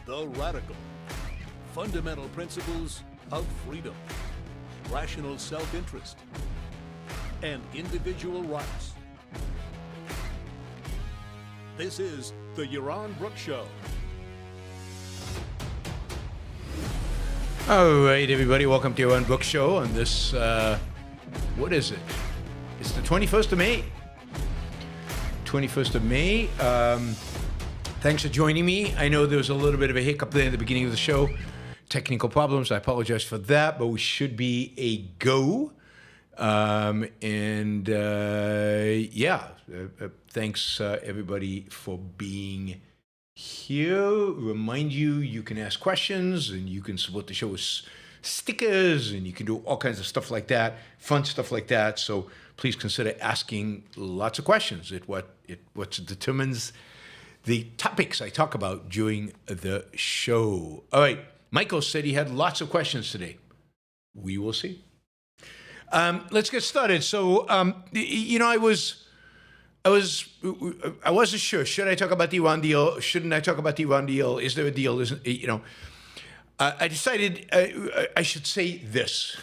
The radical, fundamental principles of freedom, rational self-interest, and individual rights. This is the Yaron Brook Show. All right, everybody, welcome to Yaron Brook Show on this, what is it? It's the 21st of May. 21st of May. Thanks for joining me. I know there was a little bit of a hiccup there at the beginning of the show. Technical problems. I apologize for that, but we should be a go. Thanks everybody for being here. Remind you, you can ask questions and you can support the show with stickers and you can do all kinds of stuff like that, fun stuff like that. So please consider asking lots of questions. What determines the topics I talk about during the show. All right, Michael said he had lots of questions today. We will see. Let's get started. So, I wasn't sure. Should I talk about the Iran deal? Shouldn't I talk about the Iran deal? Is there a deal? I decided I should say this.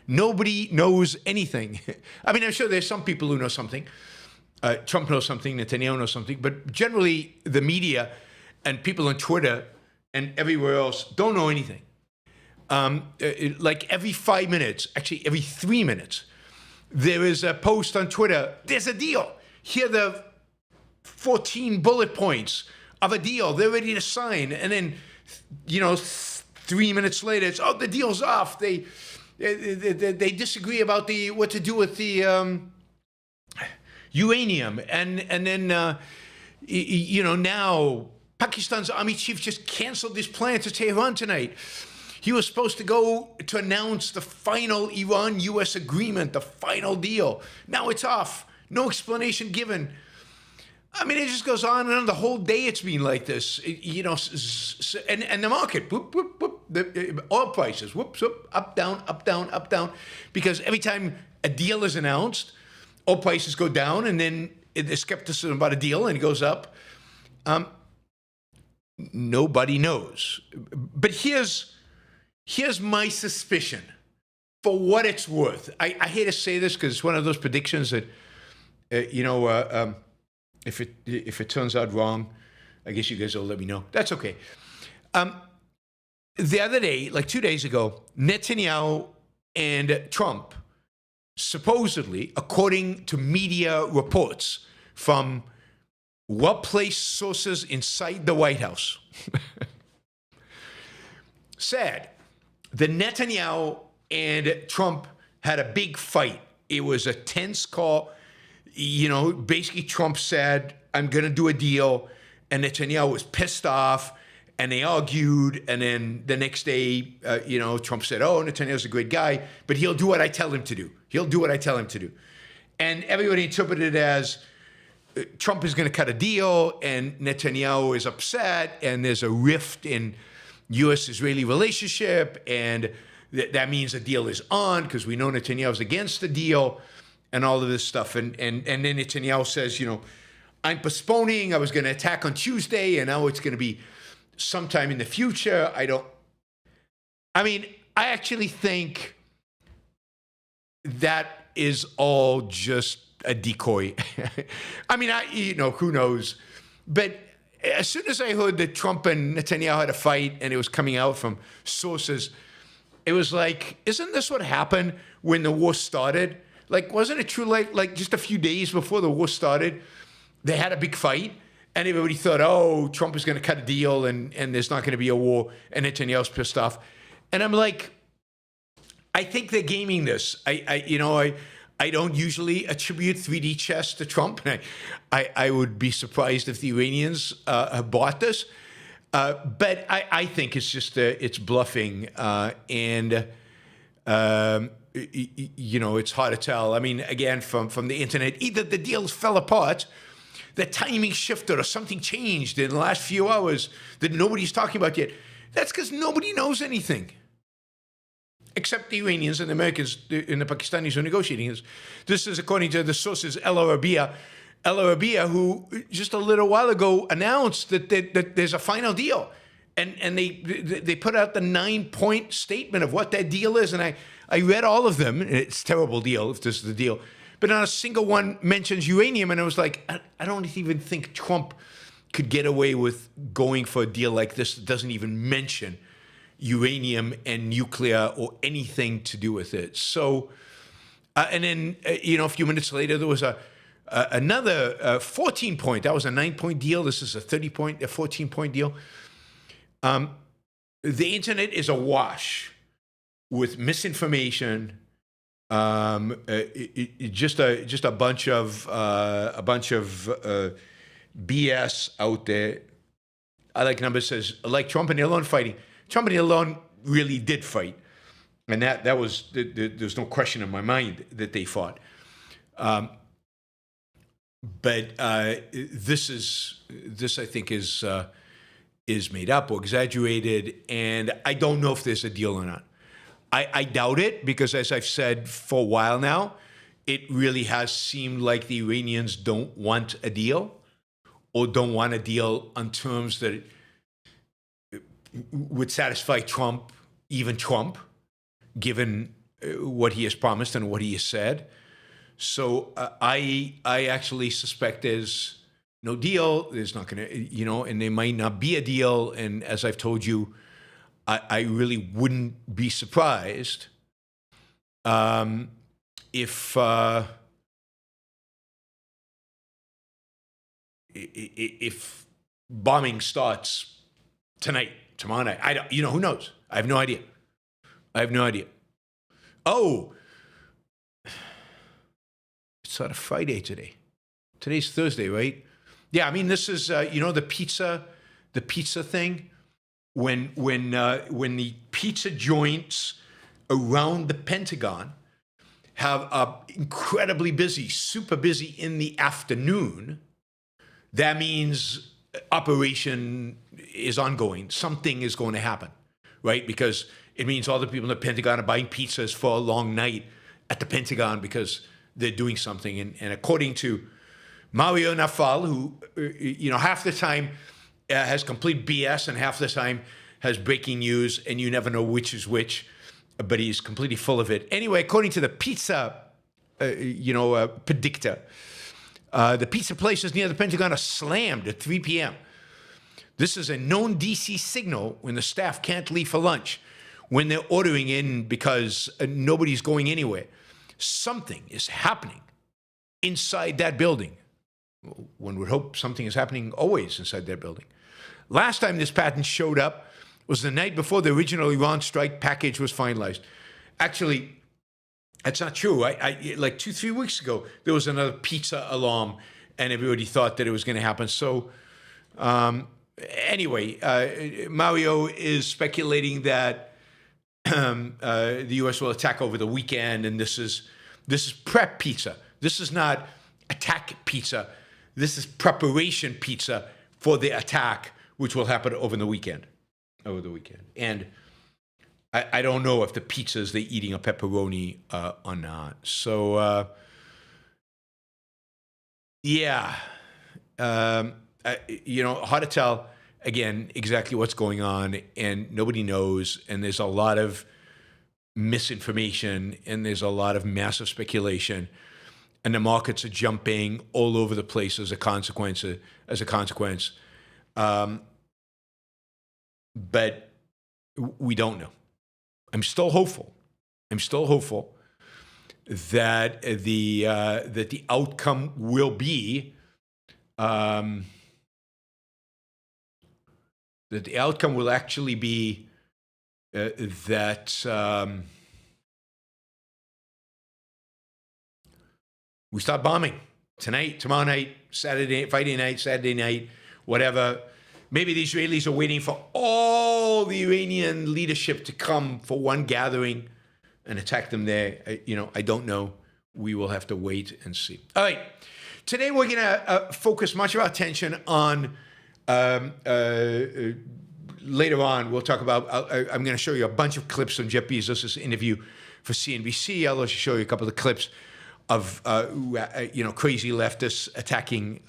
Nobody knows anything. I mean, I'm sure there's some people who know something. Trump knows something, Netanyahu knows something, but generally the media and people on Twitter and everywhere else don't know anything. Like every 5 minutes, actually every 3 minutes, there is a post on Twitter, there's a deal. Here are the 14 bullet points of a deal. They're ready to sign. And then, 3 minutes later, it's, the deal's off. They disagree about what to do with the uranium. And then, now Pakistan's army chief just canceled his plan to Tehran tonight. He was supposed to go to announce the final Iran-U.S. agreement, the final deal. Now it's off. No explanation given. I mean, it just goes on and on. The whole day it's been like this, and the market, whoop, whoop, whoop, the oil prices, whoops, whoop, up, down, up, down, up, down. Because every time a deal is announced, oil prices go down, and then there's skepticism about a deal, and it goes up. Nobody knows. But here's my suspicion, for what it's worth. I hate to say this because it's one of those predictions that, if it turns out wrong, I guess you guys will let me know. That's okay. The other day, like 2 days ago, Netanyahu and Trump, supposedly, according to media reports from well-placed sources inside the White House, said that Netanyahu and Trump had a big fight. It was a tense call. Basically Trump said, I'm going to do a deal. And Netanyahu was pissed off and they argued. And then the next day, Trump said, Netanyahu's a great guy, but he'll do what I tell him to do. He'll do what I tell him to do. And everybody interpreted it as Trump is going to cut a deal and Netanyahu is upset and there's a rift in U.S.-Israeli relationship, and that means a deal is on because we know Netanyahu's against the deal and all of this stuff. And then Netanyahu says, I'm postponing. I was going to attack on Tuesday, and now it's going to be sometime in the future. I actually think that is all just a decoy. Who knows? But as soon as I heard that Trump and Netanyahu had a fight and it was coming out from sources, it was like, isn't this what happened when the war started? Like, wasn't it true, like just a few days before the war started, they had a big fight and everybody thought, Trump is going to cut a deal and there's not going to be a war, and Netanyahu's pissed off. And I'm like, I think they're gaming this. I don't usually attribute 3D chess to Trump. I would be surprised if the Iranians have bought this. But I think it's just, it's bluffing. It's hard to tell. I mean, again, from the internet, either the deals fell apart, the timing shifted, or something changed in the last few hours that nobody's talking about yet. That's because nobody knows anything. Except the Iranians and the Americans and the Pakistanis who are negotiating this. This is according to the sources El Arabiya, who just a little while ago announced that there's a final deal. And they put out the 9-point statement of what that deal is. And I read all of them. It's a terrible deal if this is the deal. But not a single one mentions uranium. And I was like, I don't even think Trump could get away with going for a deal like this that doesn't even mention uranium and nuclear or anything to do with it. So, and then, a few minutes later, there was another 14-point. That was a 9-point deal. This is a 14-point deal. The internet is awash with misinformation, just a bunch of BS out there. I like numbers says like Trump and Elon fighting. Trump and Elon really did fight, and that was there's no question in my mind that they fought. But this I think is made up or exaggerated, and I don't know if there's a deal or not. I doubt it because, as I've said for a while now, it really has seemed like the Iranians don't want a deal or don't want a deal on terms that would satisfy Trump, even Trump, given what he has promised and what he has said. So I actually suspect there's no deal. There's not going to, and there might not be a deal. And as I've told you, I really wouldn't be surprised if bombing starts tonight, tomorrow night. Who knows? I have no idea. Oh, it's not a Friday today. Today's Thursday, right? Yeah, I mean, this is, the pizza thing. When the pizza joints around the Pentagon have incredibly busy, super busy in the afternoon, that means operation is ongoing. Something is going to happen, right? Because it means all the people in the Pentagon are buying pizzas for a long night at the Pentagon because they're doing something. And according to Mario Nafal, who, half the time has complete BS and half the time has breaking news, and you never know which is which, but he's completely full of it. Anyway, according to the pizza, predictor, the pizza places near the Pentagon are slammed at 3 p.m. This is a known DC signal when the staff can't leave for lunch, when they're ordering in because nobody's going anywhere. Something is happening inside that building. One would hope something is happening always inside that building. Last time this pattern showed up was the night before the original Iran strike package was finalized. Actually, that's not true. I like 2-3 weeks ago, there was another pizza alarm, and everybody thought that it was going to happen. So, anyway, Mario is speculating that the U.S. will attack over the weekend, and this is prep pizza. This is not attack pizza. This is preparation pizza for the attack, which will happen over the weekend. And I don't know if the pizzas they're eating are pepperoni or not. So, hard to tell, again, exactly what's going on, and nobody knows, and there's a lot of misinformation, and there's a lot of massive speculation, and the markets are jumping all over the place as a consequence. But we don't know. I'm still hopeful that the outcome will be that the outcome will actually be that we start bombing tonight, tomorrow night, Friday night, Saturday night, whatever. Maybe the Israelis are waiting for all the Iranian leadership to come for one gathering and attack them there. I don't know. We will have to wait and see. All right. Today we're going to focus much of our attention on, later on, we'll talk about, I'm going to show you a bunch of clips from Jeff Bezos' interview for CNBC. I'll also show you a couple of clips of, crazy leftists attacking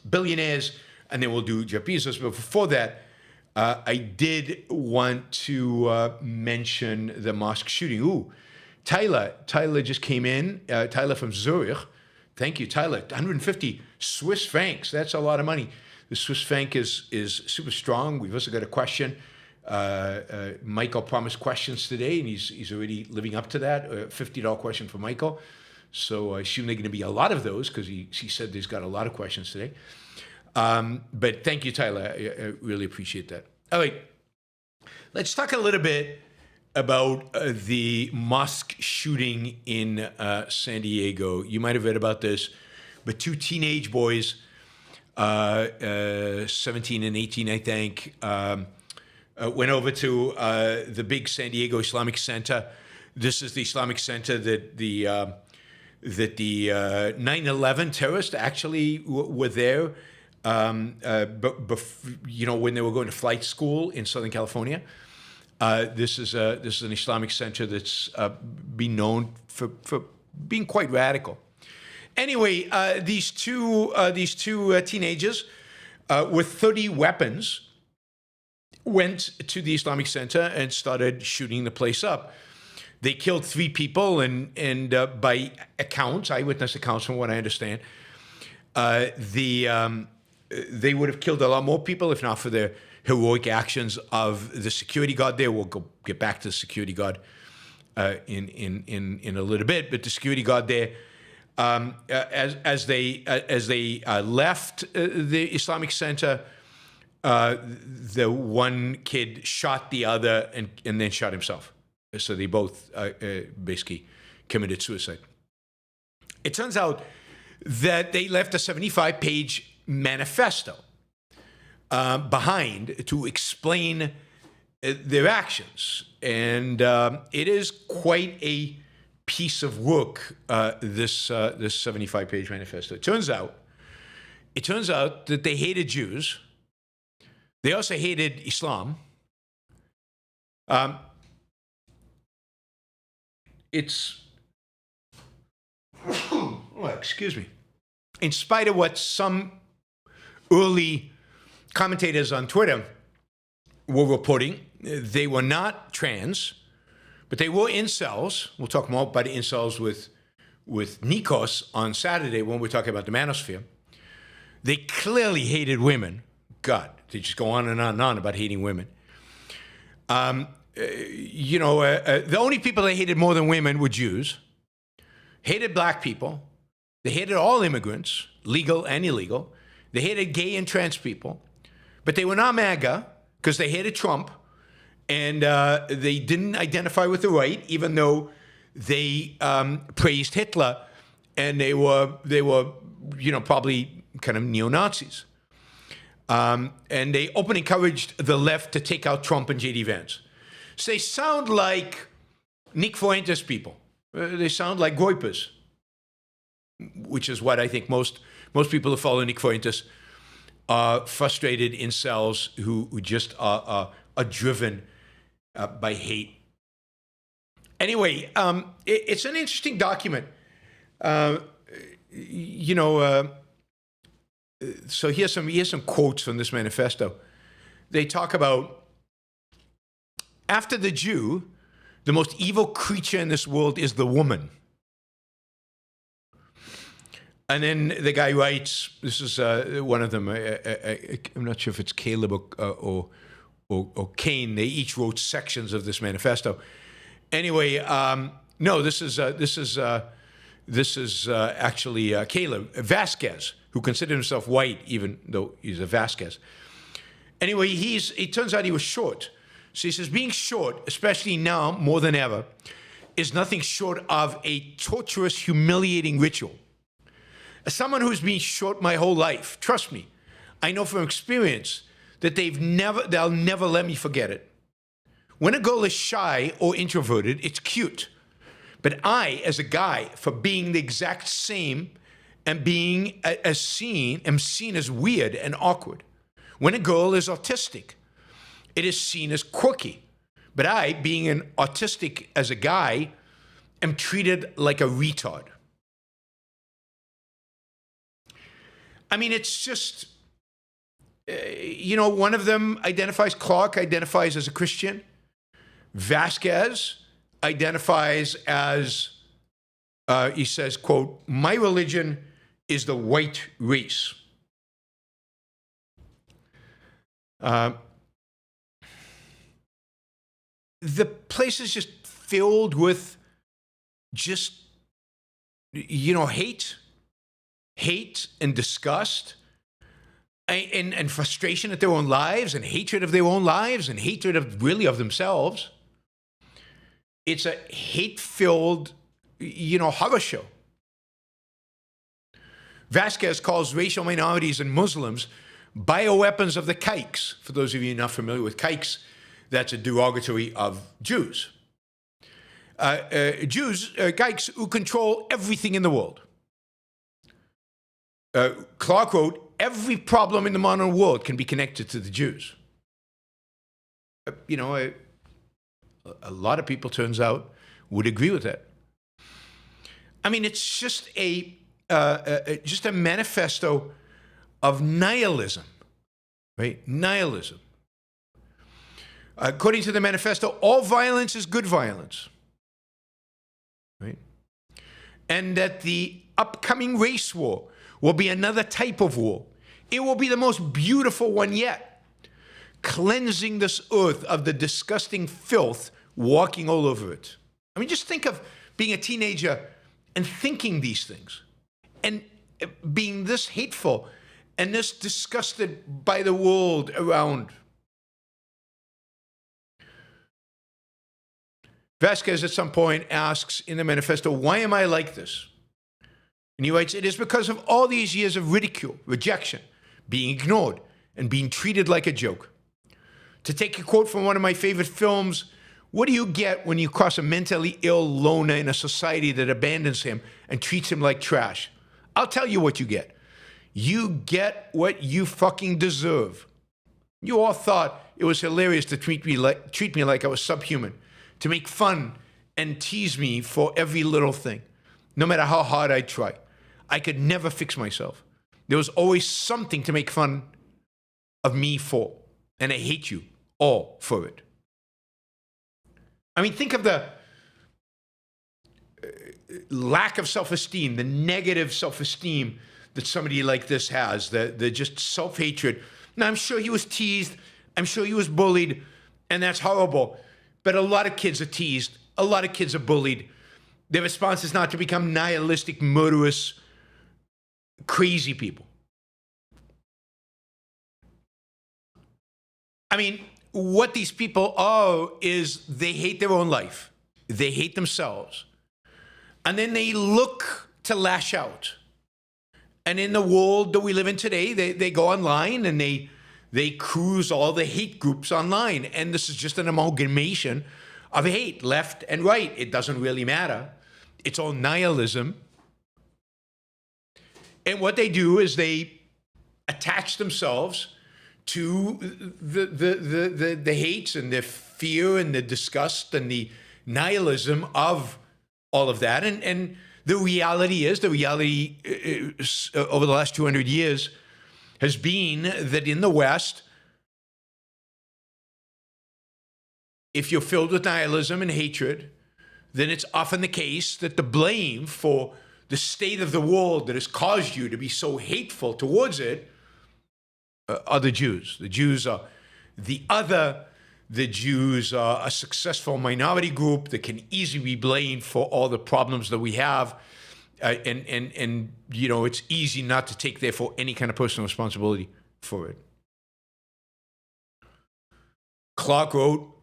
billionaires. and then we'll do Jeff Bezos. But before that, I did want to mention the mosque shooting. Ooh, Tyler just came in. Tyler from Zurich. Thank you, Tyler. 150 Swiss francs. That's a lot of money. The Swiss franc is super strong. We've also got a question. Michael promised questions today, and he's already living up to that. A $50 question for Michael. So I assume there are going to be a lot of those because he said there's got a lot of questions today. But thank you, Tyler. I really appreciate that. All right. Let's talk a little bit about the mosque shooting in San Diego. You might have read about this, but two teenage boys, 17 and 18, I think, went over to the big San Diego Islamic Center. This is the Islamic Center that the 9/11 terrorists actually were there. When they were going to flight school in Southern California. This is an Islamic center that's been known for being quite radical. Anyway, these two teenagers with 30 weapons went to the Islamic Center and started shooting the place up. They killed 3 people, and by accounts, eyewitness accounts, from what I understand, they would have killed a lot more people if not for the heroic actions of the security guard there. We'll get back to the security guard in a little bit, but the security guard there, as they left the Islamic Center, the one kid shot the other and then shot himself. So they both basically committed suicide. It turns out that they left a 75-page manifesto behind to explain their actions. And it is quite a piece of work, this 75-page manifesto. It turns out that they hated Jews. They also hated Islam. Excuse me. In spite of what some early commentators on Twitter were reporting, they were not trans, but they were incels. We'll talk more about incels with Nikos on Saturday when we're talking about the manosphere. They clearly hated women. God, they just go on and on and on about hating women. The only people they hated more than women were Jews, hated black people. They hated all immigrants, legal and illegal. They hated gay and trans people. But they were not MAGA because they hated Trump. And they didn't identify with the right, even though they praised Hitler. And they were probably kind of neo-Nazis. And they openly encouraged the left to take out Trump and J.D. Vance. So they sound like Nick Fuentes people. They sound like Groypers, which is what I think most people who follow Nick Fuentes are frustrated incels who just are driven by hate. Anyway, it's an interesting document. So here's some quotes from this manifesto. They talk about, after the Jew, the most evil creature in this world is the woman. And then the guy writes, this is one of them, I'm not sure if it's Caleb or Cain. They each wrote sections of this manifesto. Anyway, no, this is actually Caleb Vasquez, who considered himself white, even though he's a Vasquez. Anyway, it turns out he was short. So he says, being short, especially now more than ever, is nothing short of a torturous, humiliating ritual. As someone who's been short my whole life, trust me, I know from experience that they'll never let me forget it. When a girl is shy or introverted, it's cute. But I, as a guy, for being the exact same and being am seen as weird and awkward. When a girl is autistic, it is seen as quirky. But I, being an autistic as a guy, am treated like a retard. I mean, it's just, one of them Clark identifies as a Christian. Vasquez identifies as, he says, quote, "My religion is the white race." The place is just filled with just, hate and disgust and frustration at their own lives and hatred of their own lives and hatred of themselves. It's a hate-filled, horror show. Vasquez calls racial minorities and Muslims bioweapons of the kikes. For those of you not familiar with kikes, that's a derogatory of Jews. Kikes who control everything in the world. Clark wrote, "Every problem in the modern world can be connected to the Jews." A lot of people, turns out, would agree with that. I mean, it's just a manifesto of nihilism, right? Nihilism. According to the manifesto, all violence is good violence, right? And that the upcoming race war will be another type of war. It will be the most beautiful one yet, cleansing this earth of the disgusting filth walking all over it. I mean, just think of being a teenager and thinking these things and being this hateful and this disgusted by the world around. Vasquez at some point asks in the manifesto, "Why am I like this?" And he writes, "It is because of all these years of ridicule, rejection, being ignored, and being treated like a joke." To take a quote from one of my favorite films, what do you get when you cross a mentally ill loner in a society that abandons him and treats him like trash? I'll tell you what you get. You get what you fucking deserve. You all thought it was hilarious to treat me like I was subhuman, to make fun and tease me for every little thing. No matter how hard I try, I could never fix myself. There was always something to make fun of me for, and I hate you all for it. I mean, think of the lack of self-esteem, the negative self-esteem that somebody like this has, the just self-hatred. Now, I'm sure he was teased. I'm sure he was bullied, and that's horrible. But a lot of kids are teased. A lot of kids are bullied. Their response is not to become nihilistic, murderous, crazy people. I mean, what these people are is they hate their own life. They hate themselves. And then they look to lash out. And in the world that we live in today, they go online and they cruise all the hate groups online. And this is just an amalgamation of hate, left and right. It doesn't really matter. It's all nihilism. And what they do is they attach themselves to the hates and the fear and the disgust and the nihilism of all of that. And the reality over the last 200 years has been that in the West, if you're filled with nihilism and hatred, then it's often the case that the blame for the state of the world that has caused you to be so hateful towards it are the Jews. The Jews are the other. The Jews are a successful minority group that can easily be blamed for all the problems that we have. And it's easy not to take, therefore, any kind of personal responsibility for it. Clark wrote,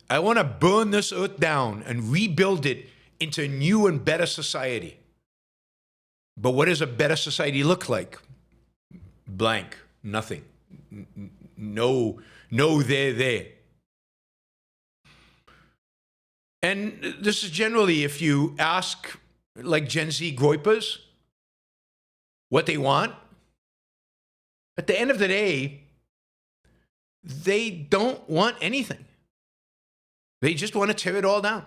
"I want to burn this earth down and rebuild it into a new and better society. But what does a better society look like? Blank. Nothing. No, there. And this is generally, if you ask like Gen Z Groypers what they want, at the end of the day, they don't want anything. They just want to tear it all down.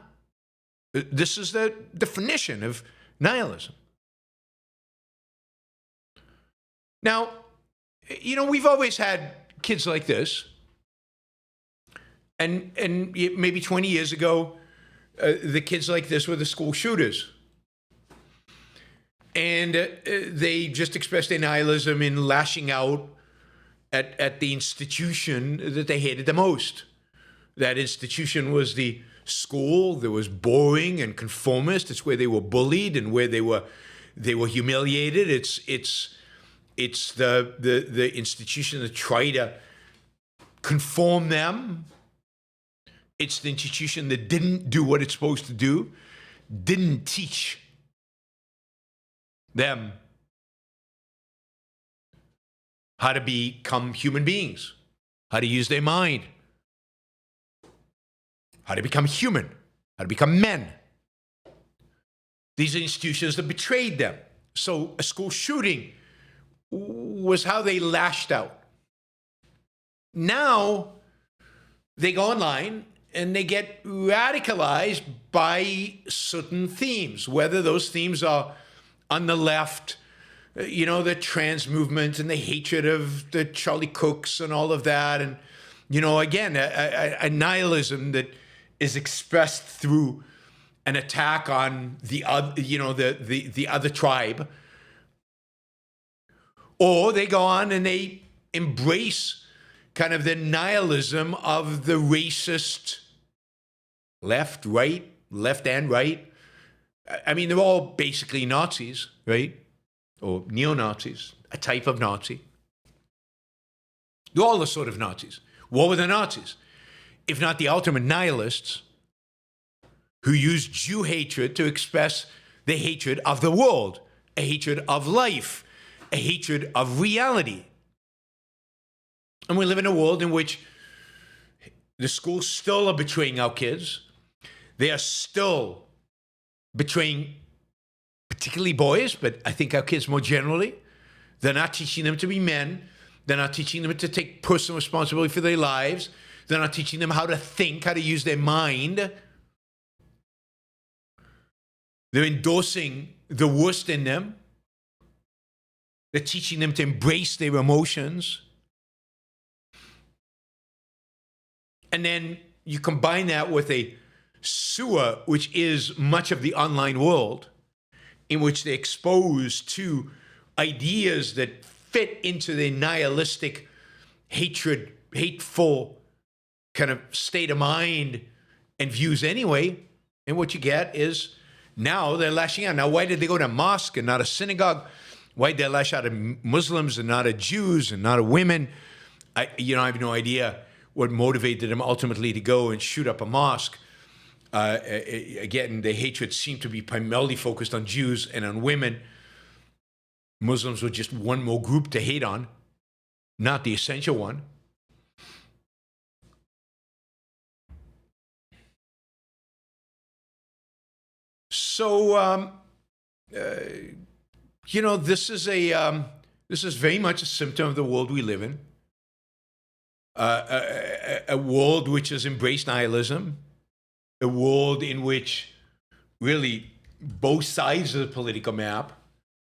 This is the definition of nihilism. Now, we've always had kids like this. And maybe 20 years ago, the kids like this were the school shooters. And they just expressed their nihilism in lashing out at the institution that they hated the most. That institution was the school that was boring and conformist. It's where they were bullied and where they were humiliated. It's the institution that tried to conform them. It's the institution that didn't do what it's supposed to do, didn't teach them how to become human beings, how to use their mind, how to become human, how to become men. These are institutions that betrayed them. So a school shooting was how they lashed out. Now they go online and they get radicalized by certain themes, whether those themes are on the left, the trans movement and the hatred of the Charlie Cooks and all of that. And, again, a nihilism that is expressed through an attack on the other tribe. Or they go on and they embrace kind of the nihilism of the racist left and right. I mean, they're all basically Nazis, right? Or neo-Nazis, a type of Nazi. They're all the sort of Nazis. What were the Nazis? If not the ultimate nihilists who used Jew hatred to express the hatred of the world, a hatred of life, a hatred of reality. And we live in a world in which the schools still are betraying our kids. They are still betraying particularly boys, but I think our kids more generally. They're not teaching them to be men. They're not teaching them to take personal responsibility for their lives. They're not teaching them how to think, how to use their mind. They're endorsing the worst in them. They're teaching them to embrace their emotions. And then you combine that with a sewer, which is much of the online world, in which they're exposed to ideas that fit into the nihilistic, hateful kind of state of mind and views anyway. And what you get is now they're lashing out. Now, why did they go to a mosque and not a synagogue? Why did they lash out at Muslims and not at Jews and not at women? I have no idea what motivated them ultimately to go and shoot up a mosque. Again, the hatred seemed to be primarily focused on Jews and on women. Muslims were just one more group to hate on, not the essential one. So, this is very much a symptom of the world we live in. A world which has embraced nihilism, a world in which really both sides of the political map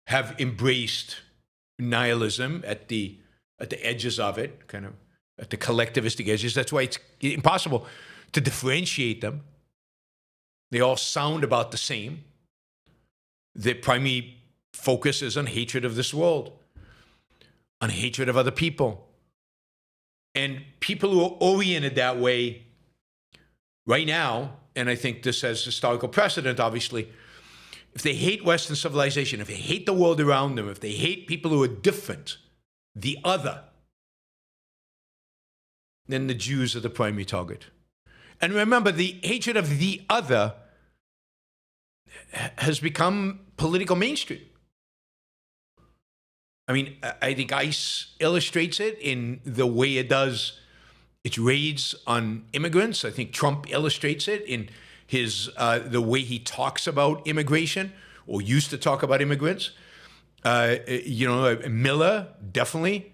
have embraced nihilism at the edges of it, kind of at the collectivistic edges. That's why it's impossible to differentiate them. They all sound about the same. The primary focus is on hatred of this world, on hatred of other people. And people who are oriented that way right now, and I think this has historical precedent, obviously, if they hate Western civilization, if they hate the world around them, if they hate people who are different, the other, then the Jews are the primary target. And remember, the hatred of the other has become political mainstream. I mean, I think ICE illustrates it in the way it does its raids on immigrants. I think Trump illustrates it in his the way he talks about immigration, or used to talk about immigrants. Miller, definitely.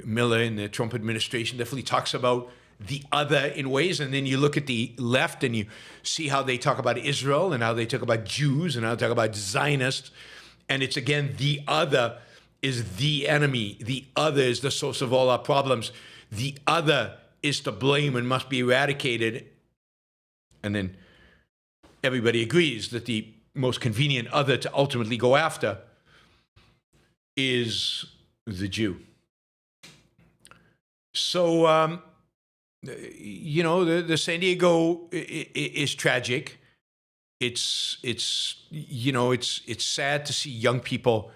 Miller in the Trump administration definitely talks about the other in ways. And then you look at the left and you see how they talk about Israel and how they talk about Jews and how they talk about Zionists. And it's, again, the other is the enemy. The other is the source of all our problems. The other is to blame and must be eradicated. And then everybody agrees that the most convenient other to ultimately go after is the Jew. So, you know, the San Diego is tragic. It's you know, it's sad to see young people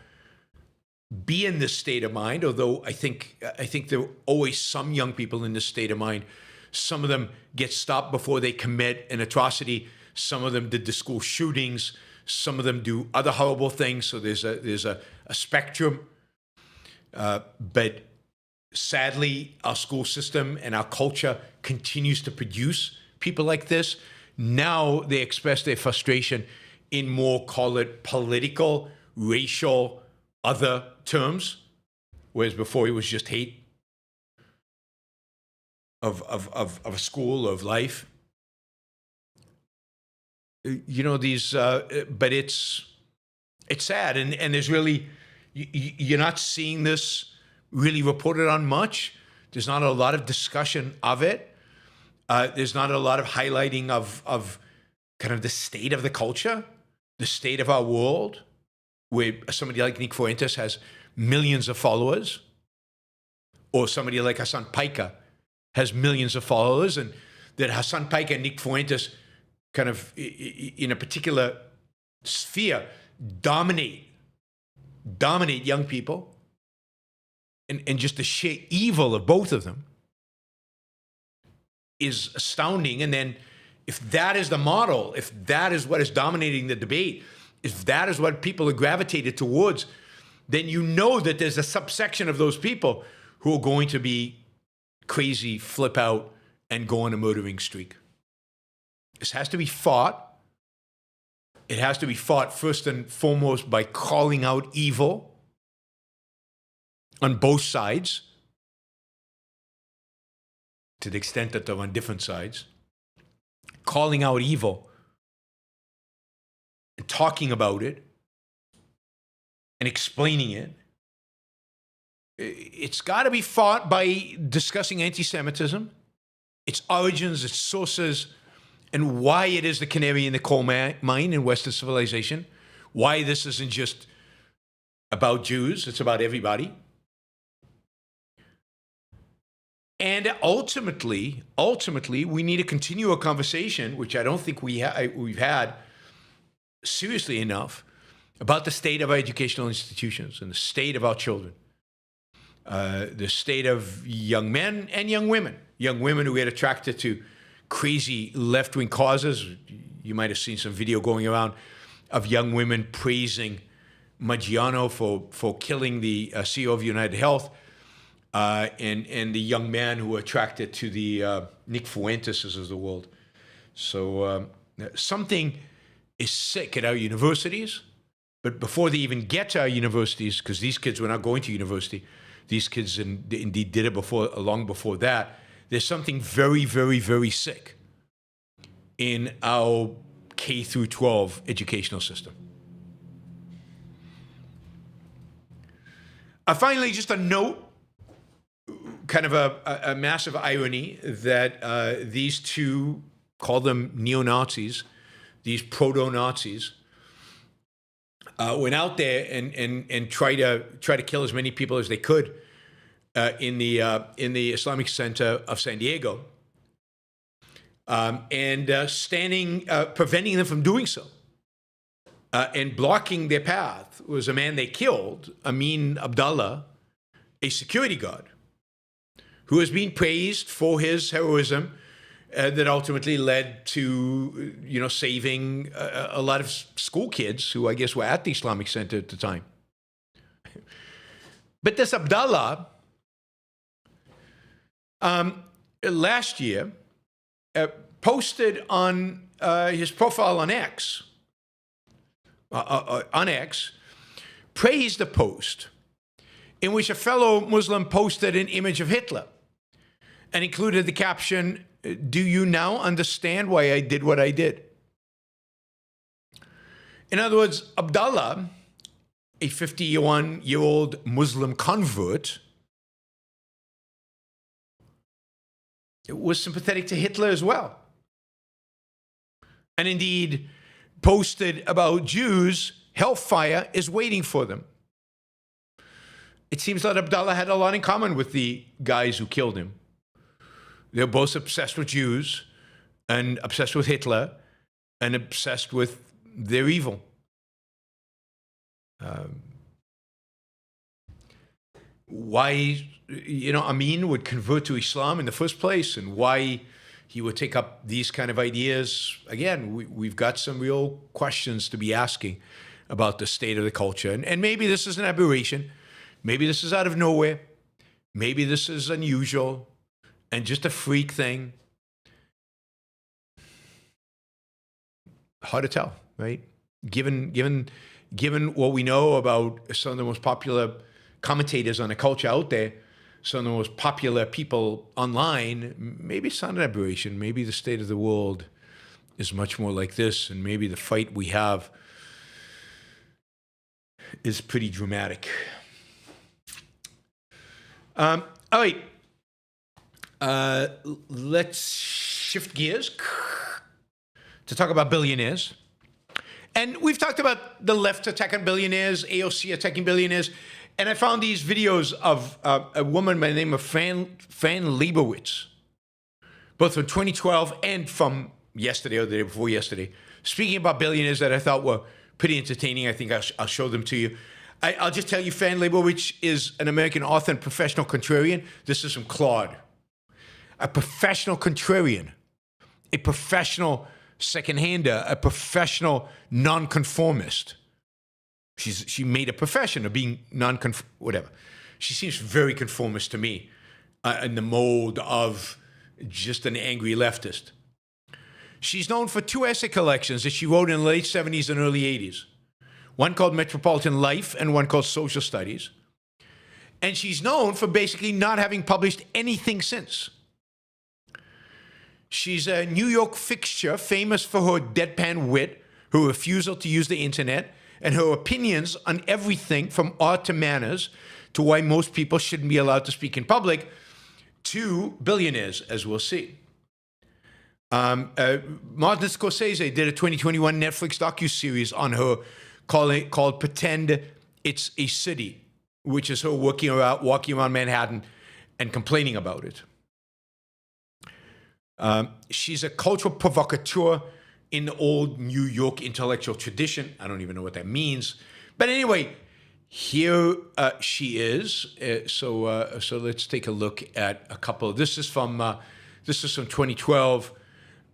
be in this state of mind, although I think there are always some young people in this state of mind. Some of them get stopped before they commit an atrocity. Some of them did the school shootings. Some of them do other horrible things. So there's a spectrum. But sadly, our school system and our culture continues to produce people like this. Now they express their frustration in more, call it political, racial, other terms, whereas before it was just hate of a school, of life. You know, these, but it's sad, and there's really, you're not seeing this really reported on much. There's not a lot of discussion of it. There's not a lot of highlighting of kind of the state of the culture, the state of our world, where somebody like Nick Fuentes has millions of followers, or somebody like Hassan Piker has millions of followers, and that Hassan Piker and Nick Fuentes kind of in a particular sphere dominate young people, and just the sheer evil of both of them is astounding. And then if that is the model, if that is what is dominating the debate, if that is what people are gravitated towards, then you know that there's a subsection of those people who are going to be crazy, flip out, and go on a murdering streak. This has to be fought. It has to be fought first and foremost by calling out evil on both sides, to the extent that they're on different sides. Calling out evil and talking about it and explaining it. It's got to be fought by discussing anti-Semitism, its origins, its sources, and why it is the canary in the coal mine in Western civilization. Why this isn't just about Jews, it's about everybody. And ultimately, we need to continue a conversation, which I don't think we've had seriously enough, about the state of our educational institutions and the state of our children. The state of young men and young women who get attracted to crazy left-wing causes. You might have seen some video going around of young women praising Maggiano for killing the CEO of United Health, and the young man who were attracted to the Nick Fuenteses of the world. So something is sick at our universities, but before they even get to our universities, because these kids were not going to university, these kids indeed did it long before that, there's something very, very, very sick in our K through 12 educational system. Finally, just a note, kind of a massive irony that these two, call them neo-Nazis, these proto-Nazis, went out there and tried to kill as many people as they could in the Islamic Center of San Diego, and preventing them from doing so, and blocking their path was a man they killed, Amin Abdallah, a security guard, who has been praised for his heroism that ultimately led to, saving a lot of school kids who I guess were at the Islamic Center at the time. But this Abdallah, last year, posted on his profile on X, praised a post in which a fellow Muslim posted an image of Hitler and included the caption, "Do you now understand why I did what I did?" In other words, Abdallah a 51-year-old Muslim convert, was sympathetic to Hitler as well. And indeed posted about Jews, hellfire is waiting for them. It seems that Abdullah had a lot in common with the guys who killed him. They're both obsessed with Jews and obsessed with Hitler and obsessed with their evil. Why, Amin would convert to Islam in the first place, and why he would take up these kind of ideas. Again, we've got some real questions to be asking about the state of the culture. And maybe this is an aberration. Maybe this is out of nowhere. Maybe this is unusual and just a freak thing. Hard to tell, right? Given what we know about some of the most popular commentators on the culture out there, some of the most popular people online, maybe it's not an aberration. Maybe the state of the world is much more like this, and maybe the fight we have is pretty dramatic. All right. Let's shift gears to talk about billionaires. And we've talked about the left attacking billionaires, AOC attacking billionaires. And I found these videos of a woman by the name of Fran Lebowitz, both from 2012 and from yesterday or the day before yesterday, speaking about billionaires that I thought were pretty entertaining. I think I'll show them to you. I'll just tell you, Fran Lebowitz is an American author and professional contrarian. This is from Claude. A professional contrarian, a professional second-hander, a professional nonconformist. She made a profession of being whatever. She seems very conformist to me, in the mold of just an angry leftist. She's known for two essay collections that she wrote in the late 70s and early 80s. One called Metropolitan Life and one called Social Studies. And she's known for basically not having published anything since. She's a New York fixture, famous for her deadpan wit, her refusal to use the internet, and her opinions on everything from art to manners, to why most people shouldn't be allowed to speak in public, to billionaires, as we'll see. Martin Scorsese did a 2021 Netflix docuseries on her called Pretend It's a City, which is her walking around Manhattan and complaining about it. She's a cultural provocateur in the old New York intellectual tradition. I don't even know what that means. But anyway, here she is. So let's take a look at a couple. This is from 2012.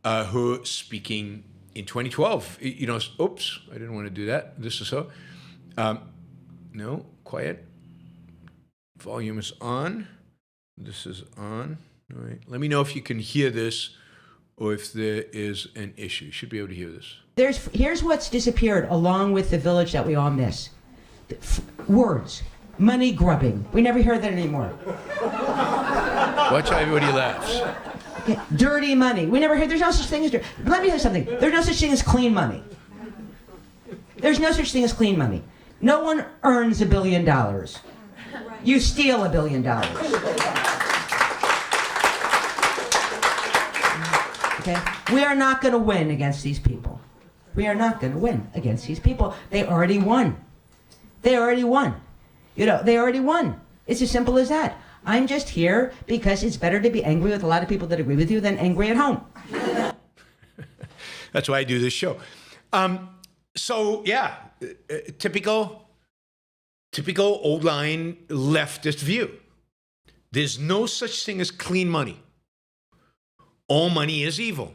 Her speaking in 2012. Oops, I didn't want to do that. This is her. No, quiet. Volume is on. This is on. All right. Let me know if you can hear this or if there is an issue. You should be able to hear this. Here's what's disappeared along with the village that we all miss. Words. Money grubbing. We never hear that anymore. Watch how everybody laughs. Okay. Dirty money. We never hear. There's no such thing as dirty. Let me tell you something. There's no such thing as clean money. There's no such thing as clean money. No one earns $1 billion. You steal $1 billion. Okay? We are not going to win against these people. We are not going to win against these people. They already won. They already won. They already won. It's as simple as that. I'm just here because it's better to be angry with a lot of people that agree with you than angry at home. That's why I do this show. Typical old line leftist view. There's no such thing as clean money. All money is evil.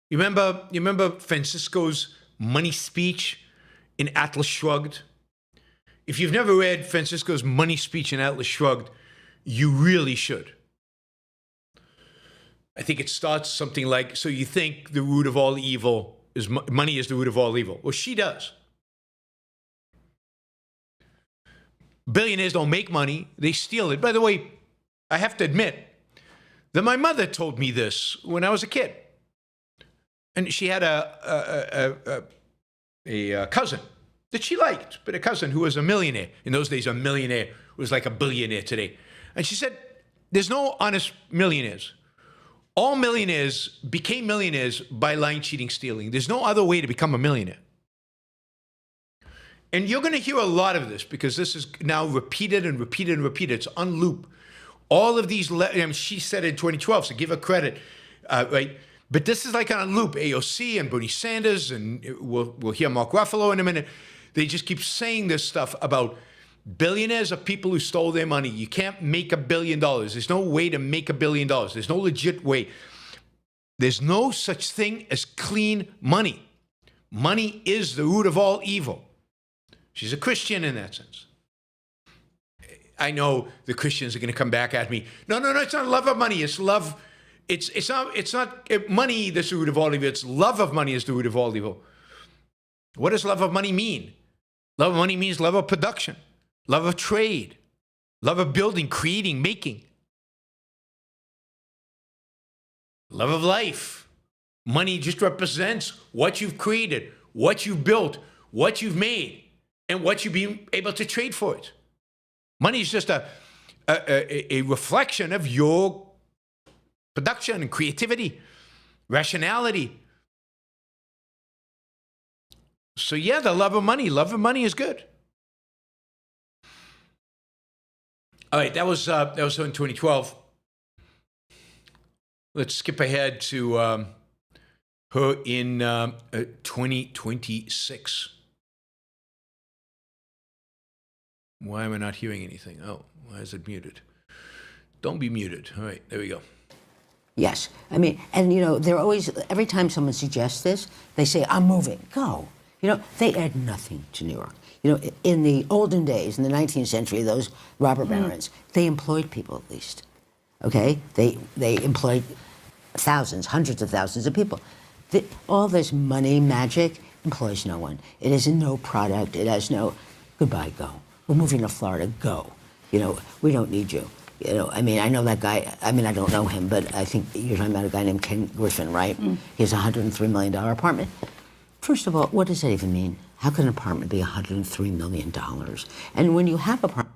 You remember Francisco's money speech in Atlas Shrugged? If you've never read Francisco's money speech in Atlas Shrugged, you really should. I think it starts something like, so you think the root of all evil is money is the root of all evil. Well, she does. Billionaires don't make money, they steal it. By the way, I have to admit that my mother told me this when I was a kid. And she had a cousin that she liked, but a cousin who was a millionaire. In those days, a millionaire was like a billionaire today. And she said, there's no honest millionaires. All millionaires became millionaires by lying, cheating, stealing. There's no other way to become a millionaire. And you're going to hear a lot of this because this is now repeated and repeated and repeated. It's on loop. All of these, she said in 2012, so give her credit, right? But this is like on a loop. AOC and Bernie Sanders, and we'll hear Mark Ruffalo in a minute. They just keep saying this stuff about billionaires are people who stole their money. You can't make $1 billion. There's no way to make $1 billion. There's no legit way. There's no such thing as clean money. Money is the root of all evil. She's a Christian in that sense. I know the Christians are going to come back at me. No, it's not love of money. It's love. It's not money that's the root of all evil. It's love of money is the root of all evil. What does love of money mean? Love of money means love of production, love of trade, love of building, creating, making. Love of life. Money just represents what you've created, what you've built, what you've made, and what you've been able to trade for it. Money is just a reflection of your production and creativity, rationality. So yeah, the love of money is good. All right, that was in 2012. Let's skip ahead to her in 2026. Why am I not hearing anything? Oh, why is it muted? Don't be muted. All right, there we go. Yes. I mean, and, you know, they're always, every time someone suggests this, they say, I'm moving. Go. You know, they add nothing to New York. You know, in the olden days, in the 19th century, those robber barons, they employed people at least. Okay? They employed thousands, hundreds of thousands of people. All this money magic employs no one. It is no product. It has no, goodbye, go. We're moving to Florida, go. You know, we don't need you. You know, I mean, I know that guy. I mean, I don't know him, but I think you're talking about a guy named Ken Griffin, right? He has a $103 million apartment. First of all, what does that even mean? How can an apartment be $103 million? And when you have apartments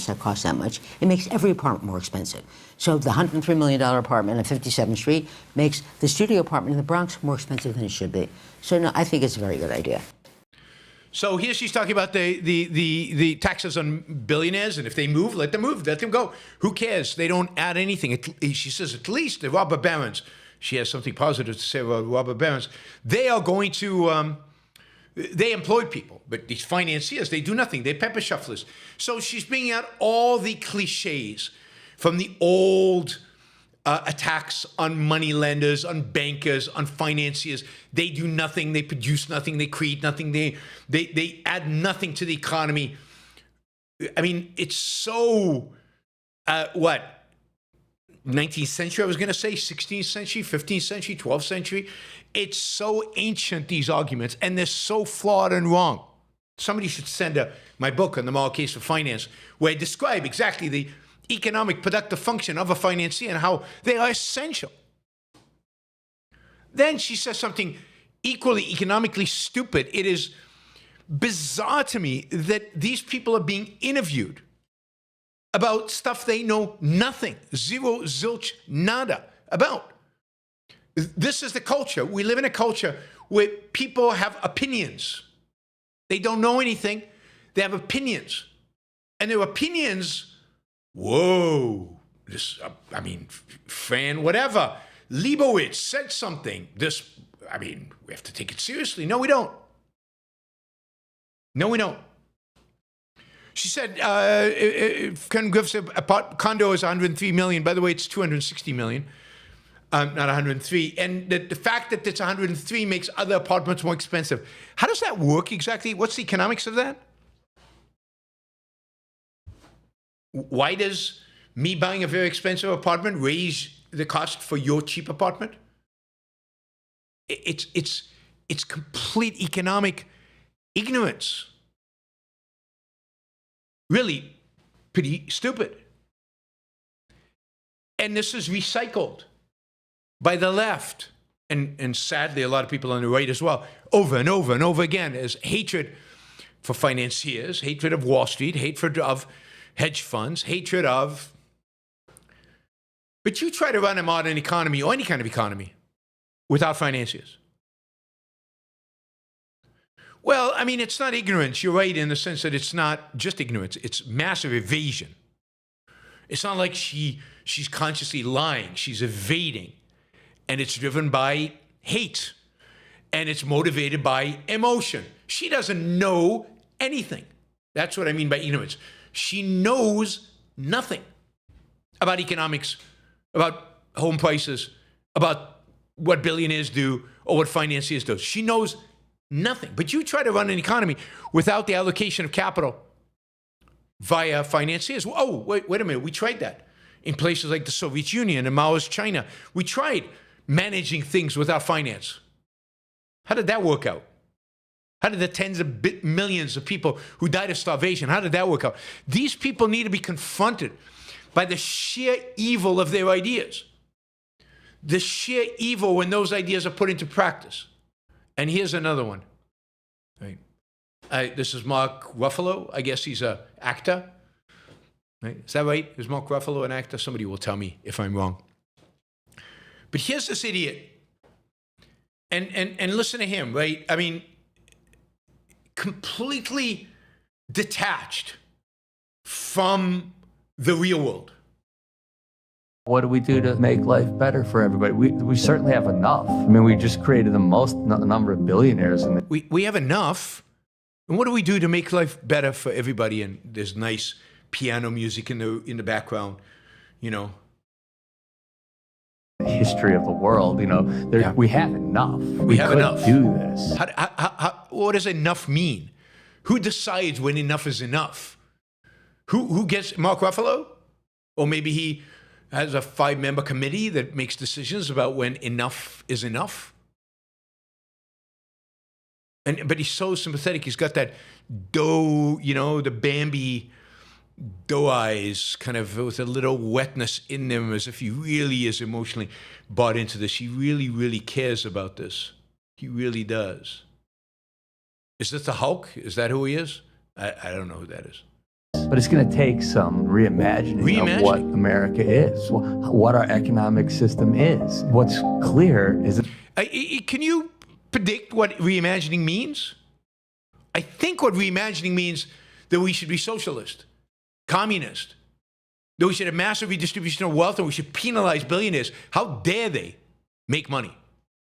that cost that much, it makes every apartment more expensive. So the $103 million apartment on 57th Street makes the studio apartment in the Bronx more expensive than it should be. So no, I think it's a very good idea. So here she's talking about the taxes on billionaires, and if they move, let them go. Who cares? They don't add anything. She says at least the robber barons. She has something positive to say about robber barons. They are going to, they employed people, but these financiers, they do nothing. They're pepper shufflers. So she's bringing out all the cliches from the old attacks on money lenders, on bankers, on financiers. They do nothing. They produce nothing. They create nothing. They add nothing to the economy. I mean, it's so, 19th century, I was going to say, 16th century, 15th century, 12th century. It's so ancient, these arguments, and they're so flawed and wrong. Somebody should send my book on the moral case for finance, where I describe exactly the economic productive function of a financier and how they are essential. Then she says something equally economically stupid. It is bizarre to me that these people are being interviewed about stuff they know nothing, zero, zilch, nada about. This is the culture. We live in a culture where people have opinions. They don't know anything. They have opinions. And their opinions, whoa, this, I mean, Fran, whatever, Leibowitz said something. This, I mean, we have to take it seriously. No, we don't. No, we don't. She said, Ken Griff's condo is $103 million. By the way, it's $260 million, not 103. And the fact that it's 103 makes other apartments more expensive. How does that work exactly? What's the economics of that? Why does me buying a very expensive apartment raise the cost for your cheap apartment? It's complete economic ignorance. Really pretty stupid. And this is recycled by the left and sadly a lot of people on the right as well, over and over and over again, is hatred for financiers, hatred of Wall Street, hatred of hedge funds, hatred of... But you try to run a modern economy or any kind of economy without financiers. Well, I mean, it's not ignorance. You're right in the sense that it's not just ignorance. It's massive evasion. It's not like she's consciously lying. She's evading. And it's driven by hate. And it's motivated by emotion. She doesn't know anything. That's what I mean by ignorance. She knows nothing about economics, about home prices, about what billionaires do or what financiers do. She knows nothing. But you try to run an economy without the allocation of capital via financiers. Oh, wait a minute. We tried that in places like the Soviet Union and Mao's China. We tried managing things without finance. How did that work out? How did the tens of millions of people who died of starvation, how did that work out? These people need to be confronted by the sheer evil of their ideas. The sheer evil when those ideas are put into practice. And here's another one. Right. This is Mark Ruffalo. I guess he's an actor. Right? Is that right? Is Mark Ruffalo an actor? Somebody will tell me if I'm wrong. But here's this idiot. And listen to him, right? I mean, completely detached from the real world. What do we do to make life better for everybody? We certainly have enough. I mean, we just created the most number of billionaires. We have enough. And what do we do to make life better for everybody? And there's nice piano music in the background, you know. The history of the world, you know, we have enough. We have could enough. do this. What does enough mean? Who decides when enough is enough? Who gets Mark Ruffalo? Or maybe he has a 5-member committee that makes decisions about when enough is enough. But he's so sympathetic. He's got that doe, you know, the Bambi doe eyes, kind of with a little wetness in them, as if he really is emotionally bought into this. He really, really cares about this. He really does. Is this the Hulk? Is that who he is? I don't know who that is. But it's going to take some reimagining of what America is, what our economic system is. What's clear is... Can you predict what reimagining means? I think what reimagining means that we should be socialist, communist, that we should have massive redistribution of wealth, and we should penalize billionaires. How dare they make money?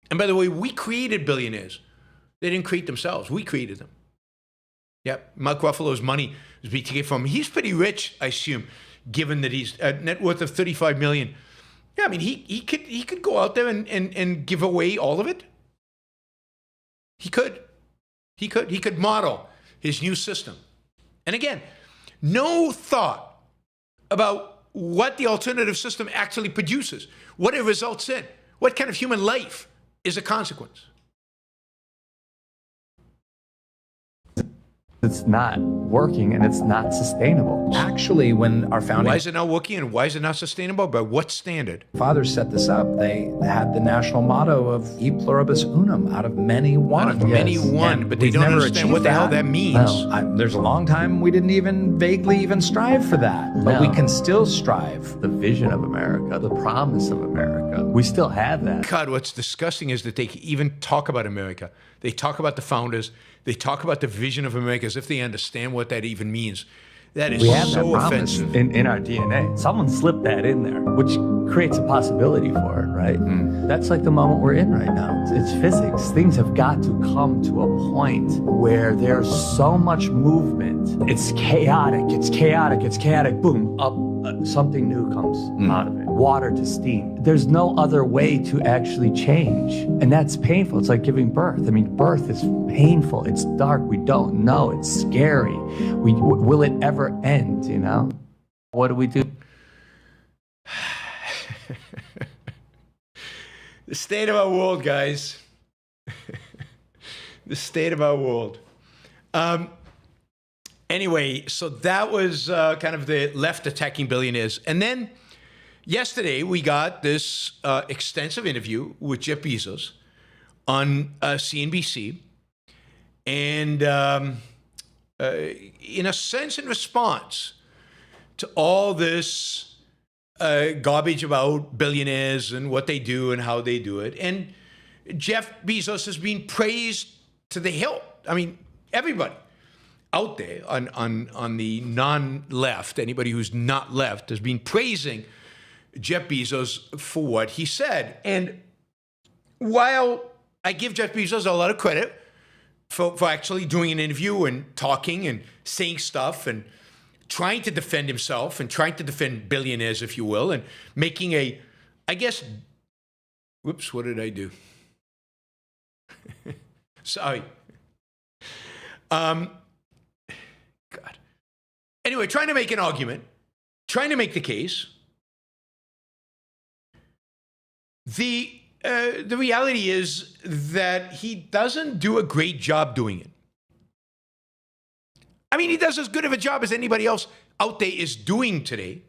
And by the way, we created billionaires. They didn't create themselves. We created them. Yep, Mark Ruffalo's money is being taken from him. He's pretty rich, I assume, given that he's a net worth of $35 million. Yeah, I mean, he could go out there and give away all of it. He could model his new system. And again, no thought about what the alternative system actually produces, what it results in, what kind of human life is a consequence. It's not working and it's not sustainable. Actually, when our founding... Why is it not working and why is it not sustainable? By what standard? fathers set this up, they had the national motto of e pluribus unum, out of many one. Out of many one, And but they we've don't never understand what the hell that means. No, there's a long time we didn't even vaguely even strive for that, but we can still strive. The vision of America, the promise of America, we still have that. God, what's disgusting is that they even talk about America. They talk about the founders. They talk about the vision of America as if they understand what that even means. That is We have so that promise offensive. in our DNA. Someone slipped that in there, which creates a possibility for it, right? That's like the moment we're in right now. It's physics. Things have got to come to a point where there's so much movement. It's chaotic. It's chaotic. It's chaotic. Boom, up. Something new comes out of it. Water to steam. There's no other way to actually change. And that's painful. It's like giving birth. I mean, birth is painful. It's dark. We don't know. It's scary. Will it ever end, you know? What do we do? The state of our world, guys. The state of our world. Anyway, so that was kind of the left attacking billionaires. And then yesterday we got this extensive interview with Jeff Bezos on CNBC. And in a sense, in response to all this garbage about billionaires and what they do and how they do it, and Jeff Bezos has been praised to the hilt. I mean, everybody out there on the non-left, anybody who's not left, has been praising Jeff Bezos for what he said. And while I give Jeff Bezos a lot of credit for actually doing an interview and talking and saying stuff and trying to defend himself and trying to defend billionaires, if you will, and making a, I guess, whoops, what did I do? Sorry. God. Anyway, trying to make an argument, trying to make the case. The reality is that he doesn't do a great job doing it. I mean, he does as good of a job as anybody else out there is doing today.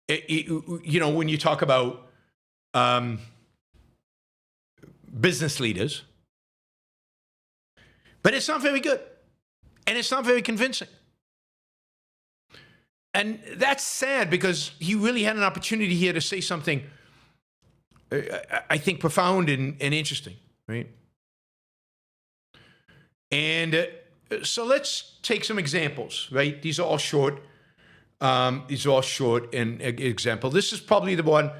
You know, when you talk about business leaders. But it's not very good. And it's not very convincing. And that's sad because he really had an opportunity here to say something, I think, profound and interesting, right? And so let's take some examples, right? These are all short. These are all short and example. This is probably the one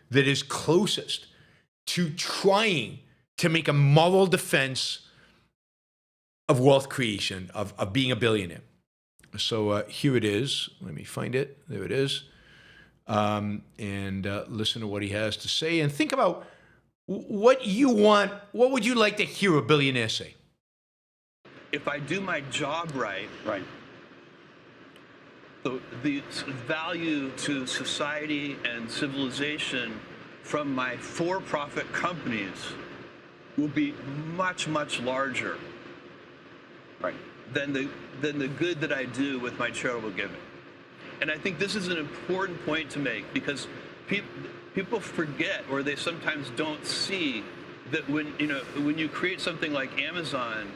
that is closest to trying to make a moral defense of wealth creation, of being a billionaire. So here it is. Let me find it. There it is. And listen to what he has to say and think about what you want. What would you like to hear a billionaire say? If I do my job right, the value to society and civilization from my for-profit companies will be much, much larger than the good that I do with my charitable giving. And I think this is an important point to make because people forget, or they sometimes don't see, that when you create something like Amazon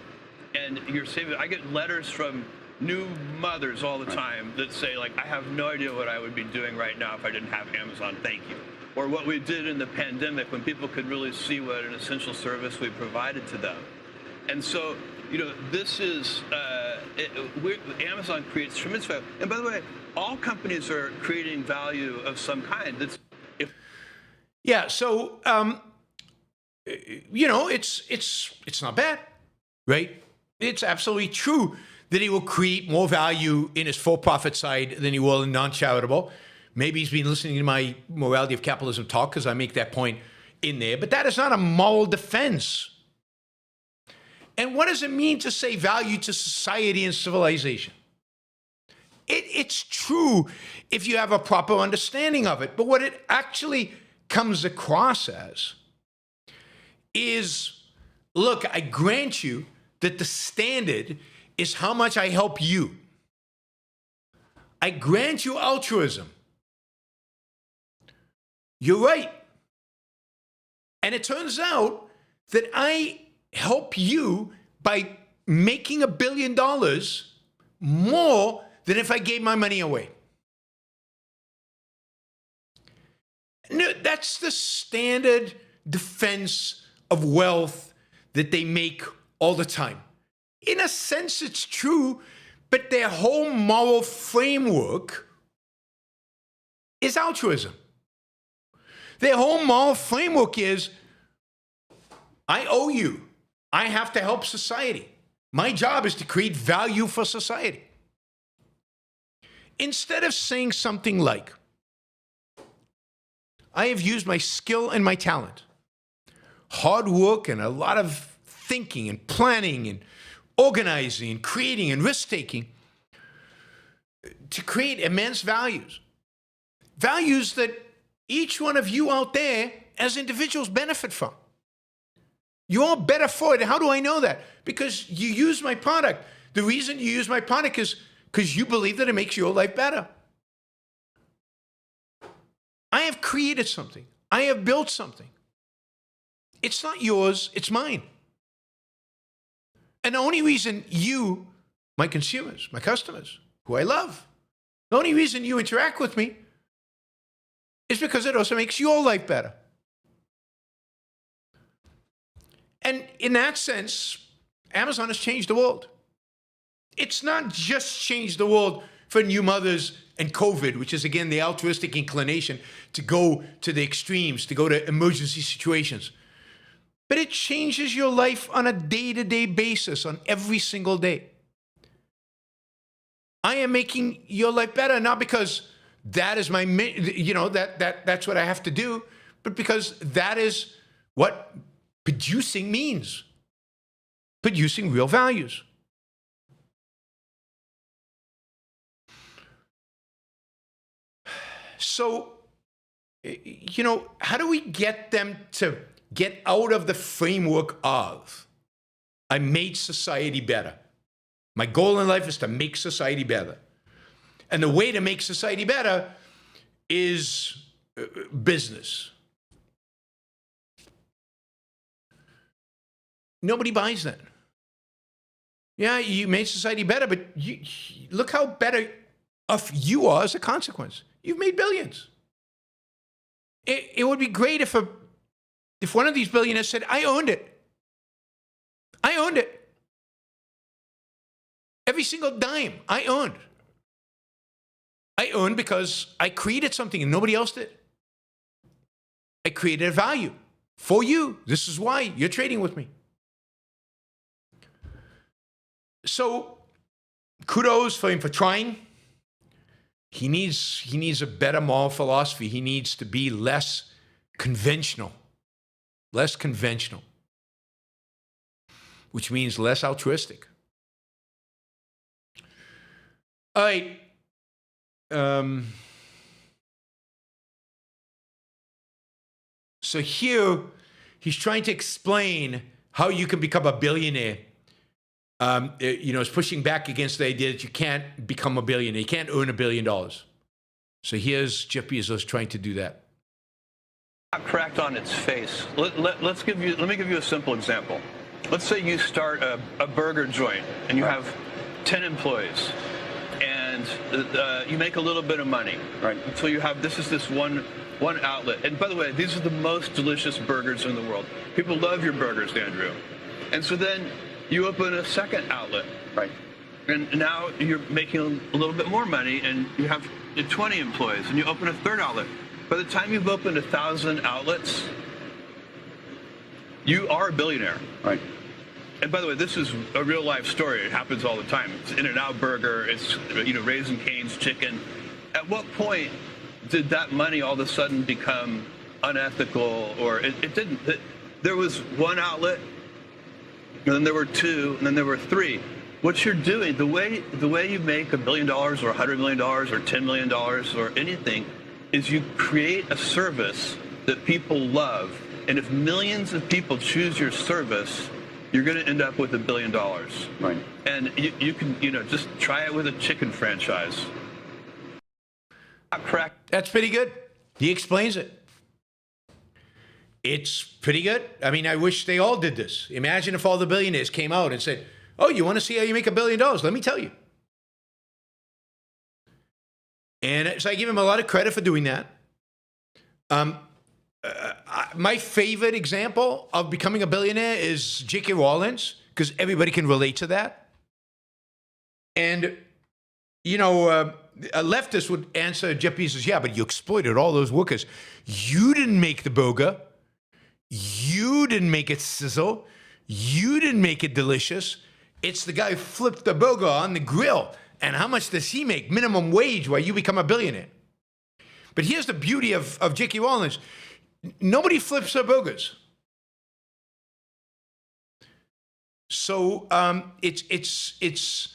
and you're saving, I get letters from new mothers all the time that say, like, I have no idea what I would be doing right now if I didn't have Amazon, thank you. Or what we did in the pandemic when people could really see what an essential service we provided to them. And so, this is, Amazon creates tremendous value. And by the way, all companies are creating value of some kind. Yeah, so, it's not bad, right? It's absolutely true that he will create more value in his for-profit side than he will in non-charitable. Maybe he's been listening to my morality of capitalism talk because I make that point in there, but that is not a moral defense. And what does it mean to say value to society and civilization? It's true if you have a proper understanding of it, but what it actually comes across as is, look, I grant you that the standard is how much I help you. I grant you altruism. You're right. And it turns out that I help you by making $1 billion more than if I gave my money away. No, that's the standard defense of wealth that they make all the time. In a sense, it's true, but their whole moral framework is altruism. Their whole moral framework is, I owe you. I have to help society. My job is to create value for society. Instead of saying something like, I have used my skill and my talent, hard work and a lot of thinking and planning and organizing and creating and risk-taking to create immense values. Values that each one of you out there as individuals benefit from. You're all better for it. How do I know that? Because you use my product. The reason you use my product is because you believe that it makes your life better. I have created something. I have built something. It's not yours, it's mine. And the only reason you, my consumers, my customers, who I love, the only reason you interact with me is because it also makes your life better. And in that sense, Amazon has changed the world. It's not just changed the world for new mothers and COVID, which is, again, the altruistic inclination to go to the extremes, to go to emergency situations. But it changes your life on a day-to-day basis, on every single day. I am making your life better, not because that is my, that's what I have to do, but because that is what producing means. Producing real values. So, how do we get them to get out of the framework of, I made society better? My goal in life is to make society better. And the way to make society better is business. Nobody buys that. Yeah, you made society better, but look how better off you are as a consequence. You've made billions. It would be great if one of these billionaires said, I owned it. I owned it. Every single dime I owned. I owned because I created something and nobody else did. I created a value for you. This is why you're trading with me. So kudos for him for trying. He needs a better moral philosophy. He needs to be less conventional. Less conventional. Which means less altruistic. All right. So here, he's trying to explain how you can become a billionaire. It's pushing back against the idea that you can't become a billionaire. You can't earn $1 billion. So here's Jeff Bezos trying to do that. Not cracked on its face. Let me give you a simple example. Let's say you start a burger joint and you have 10 employees, and you make a little bit of money, right? So you have this one outlet. And by the way, these are the most delicious burgers in the world. People love your burgers, Andrew. And so then you open a second outlet, right? And now you're making a little bit more money, and you have 20 employees, and you open a third outlet. By the time you've opened 1,000 outlets, you are a billionaire, right? And by the way, this is a real life story. It happens all the time. It's In-N-Out Burger. It's Raising Cane's Chicken. At what point did that money all of a sudden become unethical? Or it didn't. There was one outlet, and then there were two, and then there were three. What you're doing, the way you make $1 billion or $100 million or $10 million or anything, is you create a service that people love. And if millions of people choose your service, you're going to end up with $1 billion. Right. And you can, just try it with a chicken franchise. That's pretty good. He explains it. It's pretty good. I mean, I wish they all did this. Imagine if all the billionaires came out and said, oh, you want to see how you make $1 billion? Let me tell you. And so I give him a lot of credit for doing that. My favorite example of becoming a billionaire is J.K. Rowling, because everybody can relate to that. And, a leftist would answer Jeff Bezos, yeah, but you exploited all those workers. You didn't make the burger. You didn't make it sizzle. You didn't make it delicious. It's the guy who flipped the burger on the grill. And how much does he make? Minimum wage while you become a billionaire. But here's the beauty of J.K. Rowling. Nobody flips their burgers. So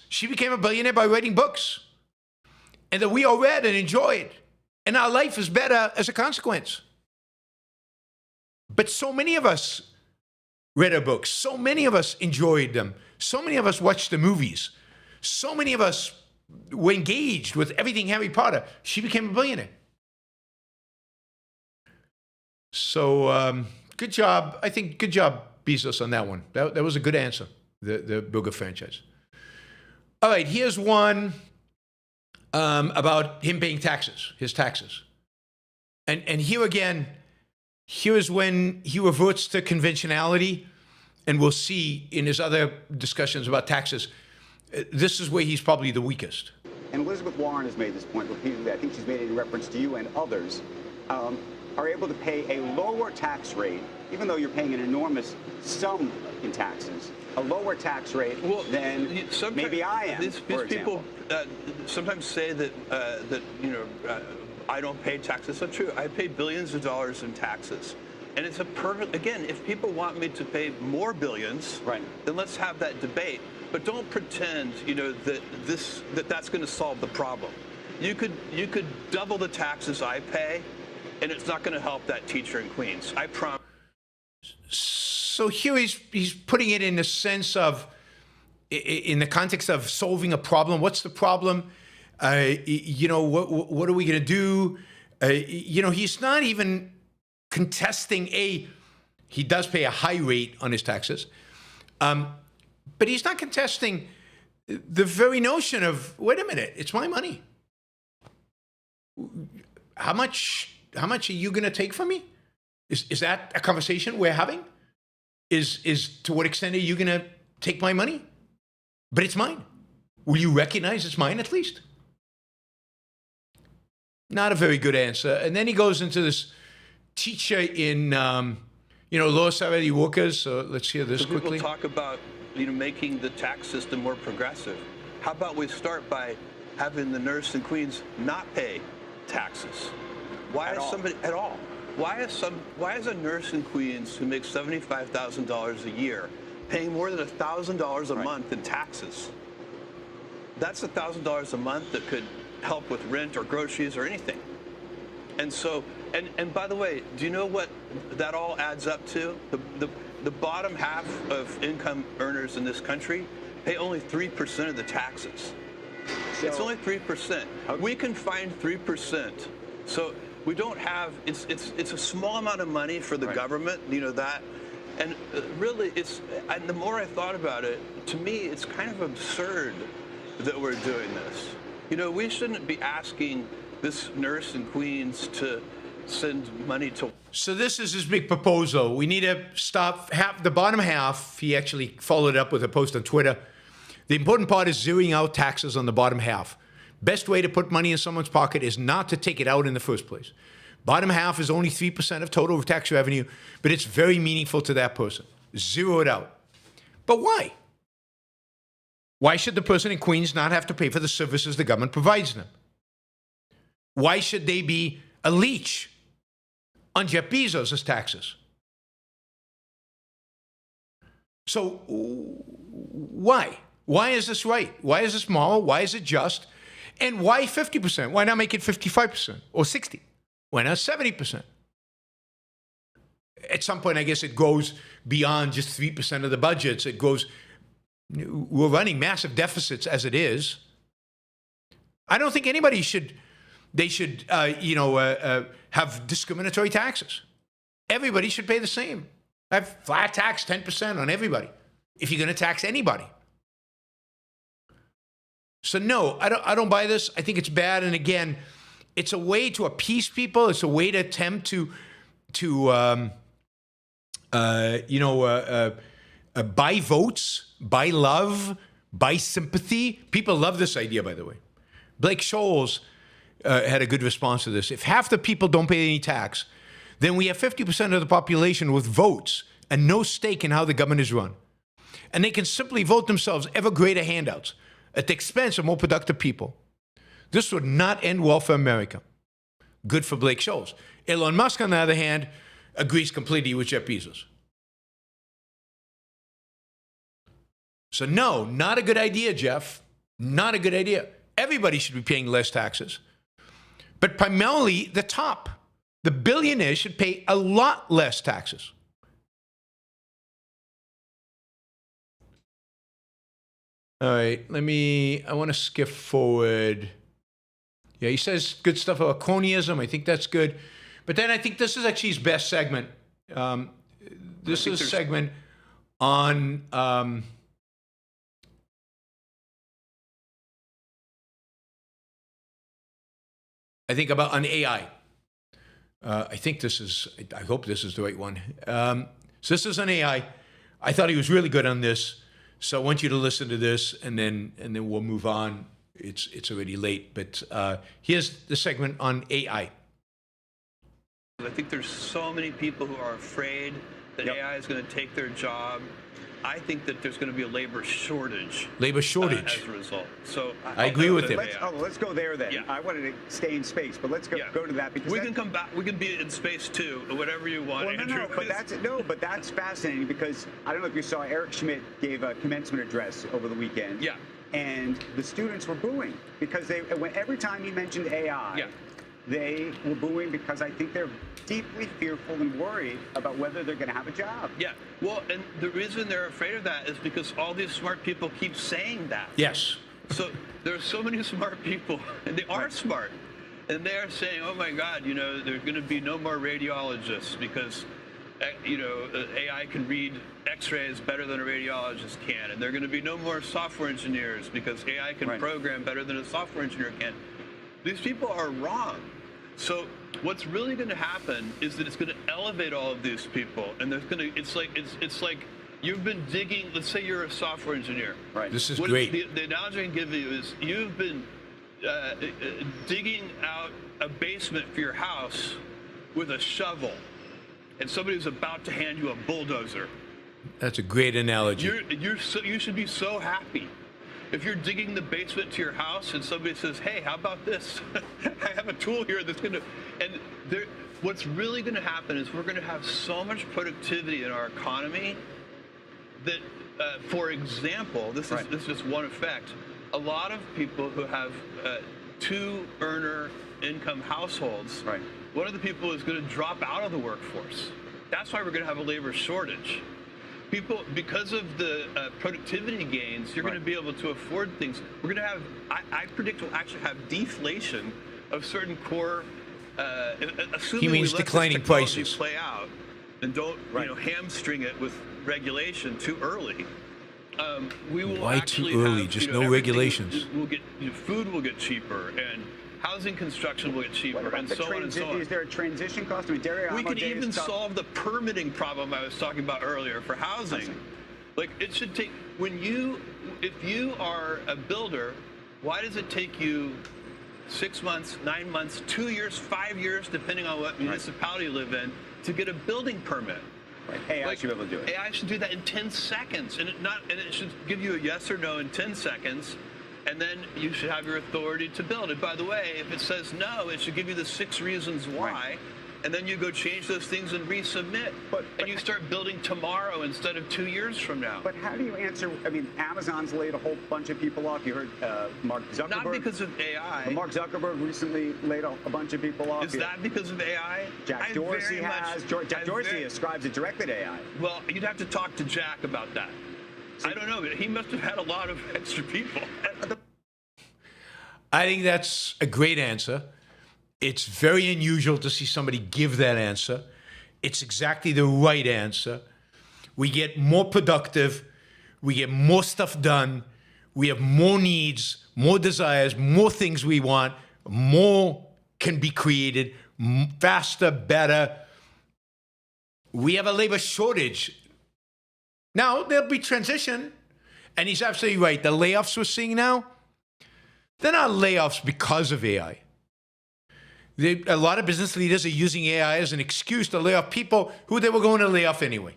she became a billionaire by writing books. And that we all read and enjoyed. And our life is better as a consequence. But so many of us read her books. So many of us enjoyed them. So many of us watched the movies. So many of us were engaged with everything Harry Potter. She became a billionaire. So good job. I think good job, Bezos, on that one. That was a good answer, the Burger franchise. All right, here's one about him paying taxes, his taxes. And here again, here is when he reverts to conventionality, and we'll see in his other discussions about taxes, this is where he's probably the weakest. And Elizabeth Warren has made this point repeatedly. I think she's made it in reference to you and others, are able to pay a lower tax rate, even though you're paying an enormous sum in taxes, a lower tax rate than maybe I am, These people sometimes say that, I don't pay taxes. It's not true. I pay billions of dollars in taxes. And it's a perfect, again, if people want me to pay more billions, then let's have that debate. But don't pretend, that that's going to solve the problem. You could double the taxes I pay, and it's not going to help that teacher in Queens. I promise. So here he's putting it in the sense of, in the context of solving a problem. What's the problem? What are we going to do? He's not even contesting he does pay a high rate on his taxes. But he's not contesting the very notion of, wait a minute, it's my money. How much are you going to take from me? Is that a conversation we're having? Is to what extent are you going to take my money? But it's mine. Will you recognize it's mine at least? Not a very good answer. And then he goes into this teacher in, lower salary workers. So let's hear this quickly. People talk about, making the tax system more progressive. How about we start by having the nurse in Queens not pay taxes? Why is somebody at all? Why is a nurse in Queens who makes $75,000 a year paying more than $1,000 a month in taxes? That's $1,000 a month that could help with rent or groceries or anything. And so, and by the way, do you know what that all adds up to? The bottom half of income earners in this country pay only 3% of the taxes. So, it's only 3%. We can find 3%. So we don't have, it's a small amount of money for the government, that. And really, and the more I thought about it, to me, it's kind of absurd that we're doing this. We shouldn't be asking this nurse in Queens to send money to. So this is his big proposal. We need to stop the bottom half. He actually followed up with a post on Twitter. The important part is zeroing out taxes on the bottom half. Best way to put money in someone's pocket is not to take it out in the first place. Bottom half is only 3% of total tax revenue, but it's very meaningful to that person. Zero it out. But why? Why should the person in Queens not have to pay for the services the government provides them? Why should they be a leech on Jeff Bezos' taxes? So why? Why is this right? Why is this moral? Why is it just? And why 50%? Why not make it 55% or 60%? Why not 70%? At some point, I guess it goes beyond just 3% of the budgets. It goes, we're running massive deficits as it is. I don't think anybody should have discriminatory taxes. Everybody should pay the same. Have flat tax, 10% on everybody, if you're going to tax anybody. So no, I don't buy this. I think it's bad. And again, it's a way to appease people. It's a way to attempt to buy votes, buy love, buy sympathy. People love this idea, by the way. Blake Scholes had a good response to this. If half the people don't pay any tax, then we have 50% of the population with votes and no stake in how the government is run. And they can simply vote themselves ever greater handouts at the expense of more productive people. This would not end well for America. Good for Blake Scholes. Elon Musk, on the other hand, agrees completely with Jeff Bezos. So no, not a good idea, Jeff. Not a good idea. Everybody should be paying less taxes. But primarily the top. The billionaires should pay a lot less taxes. All right, I want to skip forward. Yeah, he says good stuff about cronyism. I think that's good. But then I think this is actually his best segment. This is a segment on I think about on AI. I think this is, I hope this is the right one. So this is on AI. I thought he was really good on this. So I want you to listen to this, and then we'll move on. It's already late, but here's the segment on AI. I think there's so many people who are afraid that AI is going to take their job. I think that there's going to be a labor shortage. Labor shortage. As a result. So I agree with him. Let's go there then. Yeah. I wanted to stay in space, but let's go to that because we can come back. We can be in space too, whatever you want. Well, Andrew. but that's fascinating because I don't know if you saw Eric Schmidt gave a commencement address over the weekend. Yeah. And the students were booing because every time he mentioned AI, they were booing because I think they're deeply fearful and worried about whether they're going to have a job. Yeah. Well, and the reason they're afraid of that is because all these smart people keep saying that. Yes. So there are so many smart people, and they are smart, and they are saying, "Oh my God, there's going to be no more radiologists because, AI can read X-rays better than a radiologist can, and there are going to be no more software engineers because AI can program better than a software engineer can." These people are wrong. So what's really going to happen is that it's going to elevate all of these people, and there's going to. It's like you've been digging. Let's say you're a software engineer. Right. This is great. The analogy I can give you is you've been digging out a basement for your house with a shovel, and somebody's about to hand you a bulldozer. That's a great analogy. You should be so happy. If you're digging the basement to your house and somebody says, "Hey, how about this? I have a tool here that's going to," what's really going to happen is we're going to have so much productivity in our economy that, for example, this is just one effect. A lot of people who have two-earner income households, one of the people is going to drop out of the workforce. That's why we're going to have a labor shortage. People, because of the productivity gains, you're going to be able to afford things. We're going to have, I predict we'll actually have deflation of certain core, assuming he means we let declining this technology prices. play out and don't hamstring it with regulation too early. We will Why actually too early? have, Just no regulations. We'll get food will get cheaper, and housing construction will get cheaper, and so on and so on. Is there a transition cost? I mean, we can even solve the permitting problem I was talking about earlier for housing. Like, it should take, if you are a builder, why does it take you 6 months, 9 months, 2 years, 5 years, depending on what municipality you live in, to get a building permit? AI should be able to do it. AI should do that in 10 seconds, and it should give you a yes or no in 10 seconds. And then you should have your authority to build it. By the way, if it says no, it should give you the 6 reasons why. And then you go change those things and resubmit. And you start building tomorrow instead of 2 years from now. But how do you answer? I mean, Amazon's laid a whole bunch of people off. You heard Mark Zuckerberg. Not because of AI. Mark Zuckerberg recently laid a bunch of people off. Is that because of AI? Jack Dorsey has. Jack Dorsey ascribes it directly to AI. Well, you'd have to talk to Jack about that. I don't know, but he must have had a lot of extra people. I think that's a great answer. It's very unusual to see somebody give that answer. It's exactly the right answer. We get more productive. We get more stuff done. We have more needs, more desires, more things we want. More can be created faster, better. We have a labor shortage. Now, there'll be transition. And he's absolutely right. The layoffs we're seeing now, they're not layoffs because of AI. A lot of business leaders are using AI as an excuse to lay off people who they were going to lay off anyway.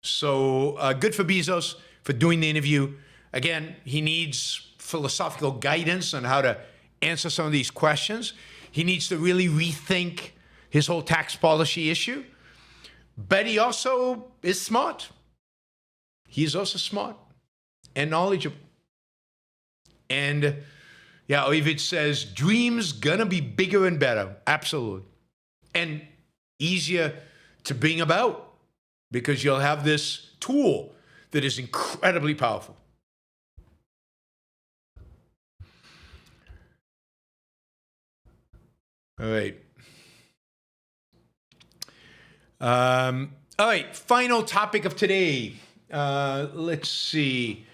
So good for Bezos for doing the interview. Again, he needs philosophical guidance on how to answer some of these questions. He needs to really rethink his whole tax policy issue. But he also is smart. He's also smart and knowledgeable. And yeah, Ovid says, dreams gonna be bigger and better. Absolutely. And easier to bring about because you'll have this tool that is incredibly powerful. All right. All right, final topic of today. Let's see.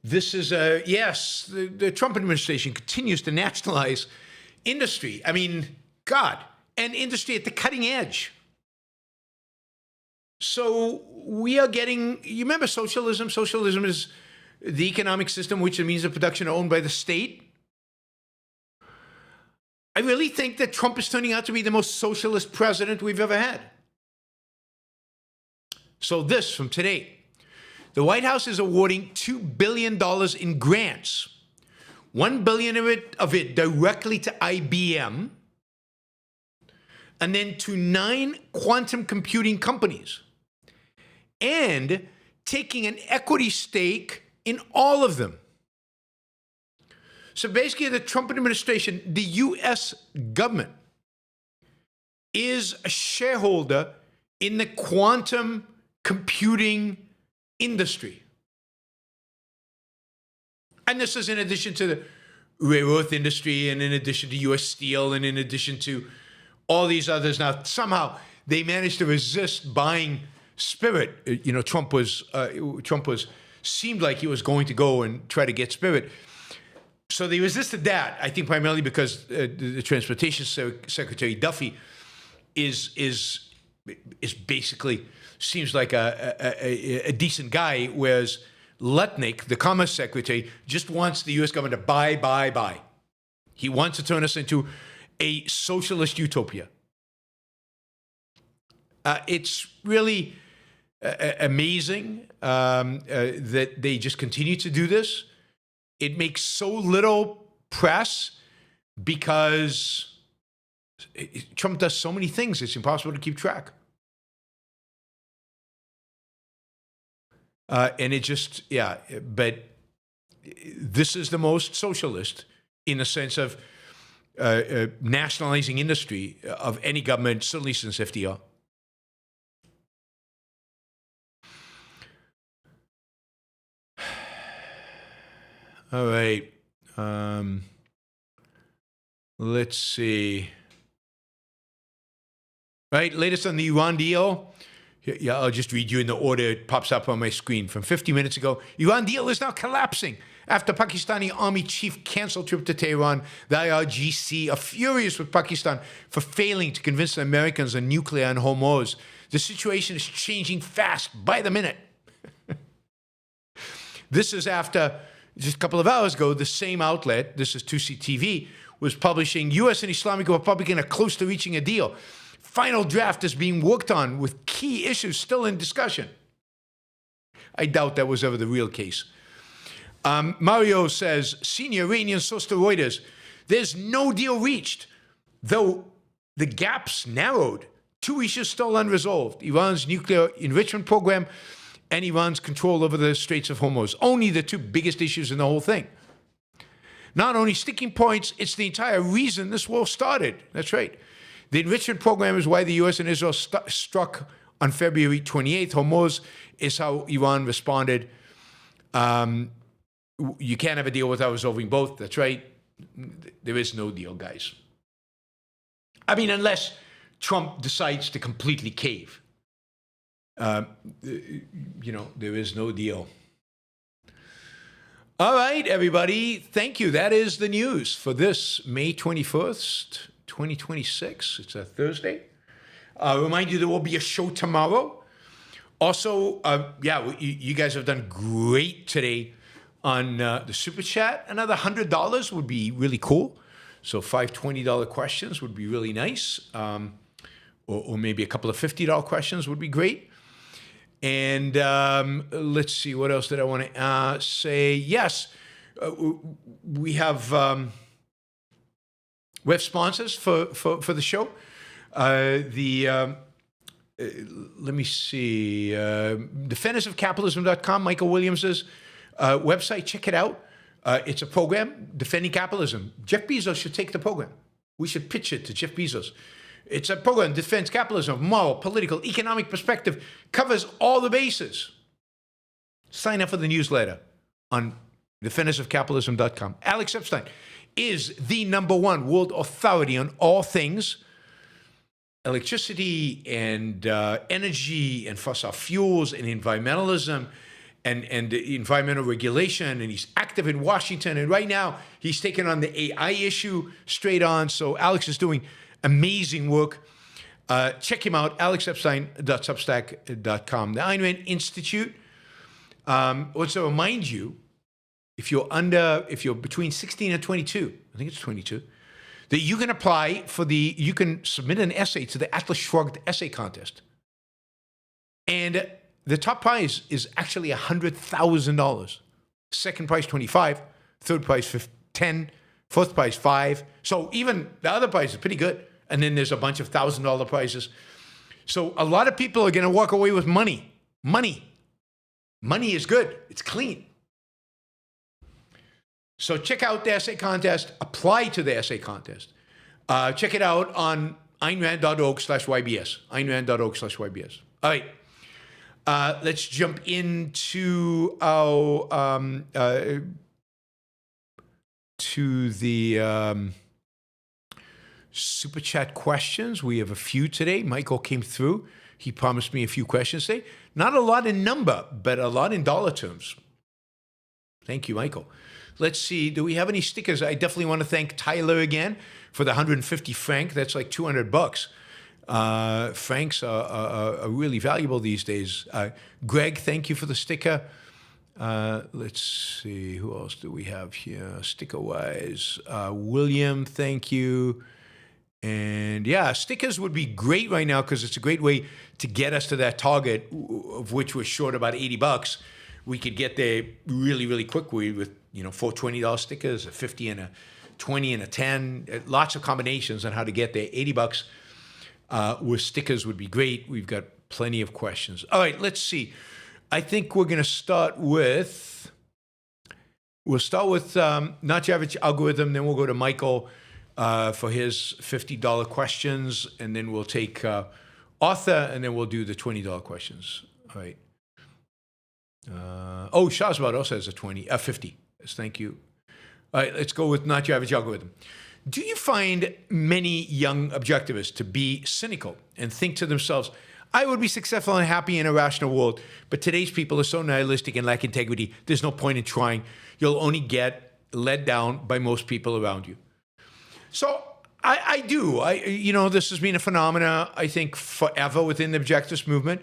This is, yes, the Trump administration continues to nationalize industry. I mean, God, and industry at the cutting edge. So we are getting, you remember socialism? Socialism is the economic system which the means of production are owned by the state. I really think that Trump is turning out to be the most socialist president we've ever had. So this from today. The White House is awarding $2 billion in grants. $1 billion of it directly to IBM, and then to 9 quantum computing companies, and taking an equity stake in all of them. So basically, the Trump administration, the U.S. government, is a shareholder in the quantum computing industry. And this is in addition to the rare earth industry, and in addition to U.S. Steel, and in addition to all these others. Now, somehow they managed to resist buying Spirit. You know, Trump seemed like he was going to go and try to get Spirit. So they resisted that, I think primarily because the Transportation Secretary Duffy is basically seems like a decent guy, whereas Lutnick, the Commerce Secretary, just wants the U.S. government to buy. He wants to turn us into a socialist utopia. It's really amazing that they just continue to do this. It makes so little press because Trump does so many things, it's impossible to keep track. And it just, yeah, but this is the most socialist in the sense of nationalizing industry of any government, certainly since FDR. All right. Let's see. Right, latest on the Iran deal. Yeah, I'll just read you in the order it pops up on my screen. From 50 minutes ago, Iran deal is now collapsing after Pakistani army chief canceled trip to Tehran. The IRGC are furious with Pakistan for failing to convince the Americans on nuclear and HOAs. The situation is changing fast by the minute. This is after just a couple of hours ago, the same outlet, this is 2C TV, was publishing U.S. and Islamic Republican are close to reaching a deal. Final draft is being worked on with key issues still in discussion. I doubt that was ever the real case. Mario says, senior Iranian source to Reuters, there's no deal reached, though the gaps narrowed. 2 issues still unresolved: Iran's nuclear enrichment program and Iran's control over the Straits of Hormuz. Only the 2 biggest issues in the whole thing. Not only sticking points, it's the entire reason this war started. That's right. The enrichment program is why the U.S. and Israel struck on February 28th. Hormuz is how Iran responded. You can't have a deal without resolving both. That's right. There is no deal, guys. I mean, unless Trump decides to completely cave. You know, there is no deal. All right, everybody. Thank you. That is the news for this May 21st, 2026. It's a Thursday. Remind you there will be a show tomorrow. Also, you guys have done great today on the Super Chat. Another $100 would be really cool. So 5 $20 questions would be really nice. Or maybe a couple of $50 questions would be great. And let's see, what else did I want to say? Yes, we have sponsors for the show. Let me see, defendersofcapitalism.com, Michael Williams's website. Check it out. It's a program, Defending Capitalism. Jeff Bezos should take the program. We should pitch it to Jeff Bezos. It's a program that defends capitalism from moral, political, economic perspective, covers all the bases. Sign up for the newsletter on defendersofcapitalism.com. Alex Epstein is the #1 world authority on all things electricity and energy and fossil fuels and environmentalism and environmental regulation, and he's active in Washington. And right now, he's taking on the AI issue straight on. So Alex is doing amazing work. Check him out, alexepstein.substack.com. The Ayn Rand Institute. Also remind you, if you're between 16 and 22, I think it's 22, that you can apply for you can submit an essay to the Atlas Shrugged essay contest. And the top prize is actually $100,000. Second prize, 25. Third prize, 10. Fourth prize, 5. So even the other prize is pretty good. And then there's a bunch of $1,000 prizes. So a lot of people are going to walk away with money. Money is good. It's clean. So check out the essay contest. Apply to the essay contest. Check it out on aynrand.org/YBS. aynrand.org/YBS. All right. Let's jump into our Super Chat questions. We have a few today. Michael came through. He promised me a few questions today. Not a lot in number, but a lot in dollar terms. Thank you, Michael. Let's see. Do we have any stickers? I definitely want to thank Tyler again for the 150 franc. That's like $200. Francs are really valuable these days. Greg, thank you for the sticker. Let's see. Who else do we have here? Sticker-wise. William, thank you. And yeah, stickers would be great right now because it's a great way to get us to that target, of which we're short about $80. We could get there really, really quickly with, 4 $20 stickers, a 50 and a 20 and a 10. Lots of combinations on how to get there. $80 with stickers would be great. We've got plenty of questions. All right, let's see. I think we're going to start with, Not Your Average Algorithm, then we'll go to Michael for his $50 questions, and then we'll take Arthur, and then we'll do the $20 questions. All right. Shahzad also has a 50. Yes, thank you. All right, let's go with Not Your Average Algorithm. Do you find many young objectivists to be cynical and think to themselves, I would be successful and happy in a rational world, but today's people are so nihilistic and lack integrity, there's no point in trying. You'll only get led down by most people around you. So I do. This has been a phenomena, I think, forever within the objectivist movement.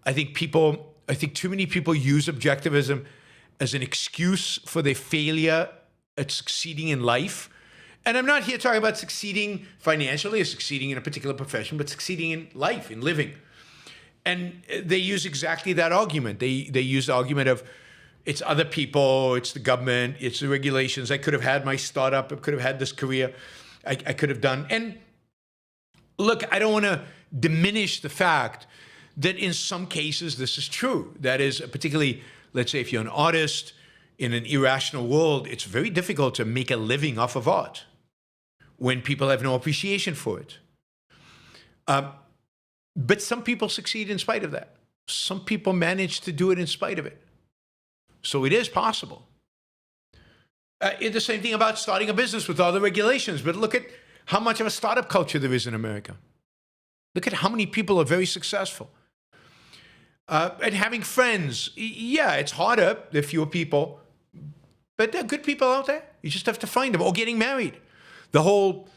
I think too many people use objectivism as an excuse for their failure at succeeding in life. And I'm not here talking about succeeding financially or succeeding in a particular profession, but succeeding in life, in living. And they use exactly that argument. They use the argument of it's other people, it's the government, it's the regulations. I could have had my startup, I could have had this career, I could have done. And look, I don't want to diminish the fact that in some cases this is true. That is, particularly, let's say if you're an artist in an irrational world, it's very difficult to make a living off of art when people have no appreciation for it. But some people succeed in spite of that. Some people manage to do it in spite of it. So it is possible. It's the same thing about starting a business with all the regulations, but look at how much of a startup culture there is in America. Look at how many people are very successful. And having friends, yeah, it's harder, there are fewer people, but there are good people out there. You just have to find them. Or getting married. The whole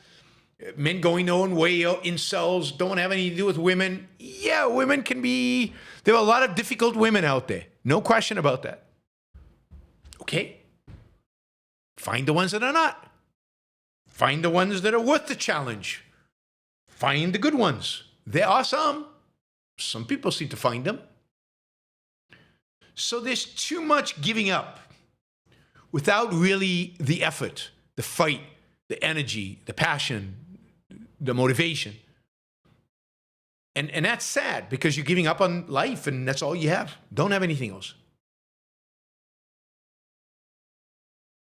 men going their own way, or incels, don't have anything to do with women. Yeah, women can be, there are a lot of difficult women out there. No question about that. Okay. Find the ones that are not. Find the ones that are worth the challenge. Find the good ones. There are some. Some people seem to find them. So there's too much giving up without really the effort, the fight, the energy, the passion, the motivation. And that's sad because you're giving up on life and that's all you have. Don't have anything else.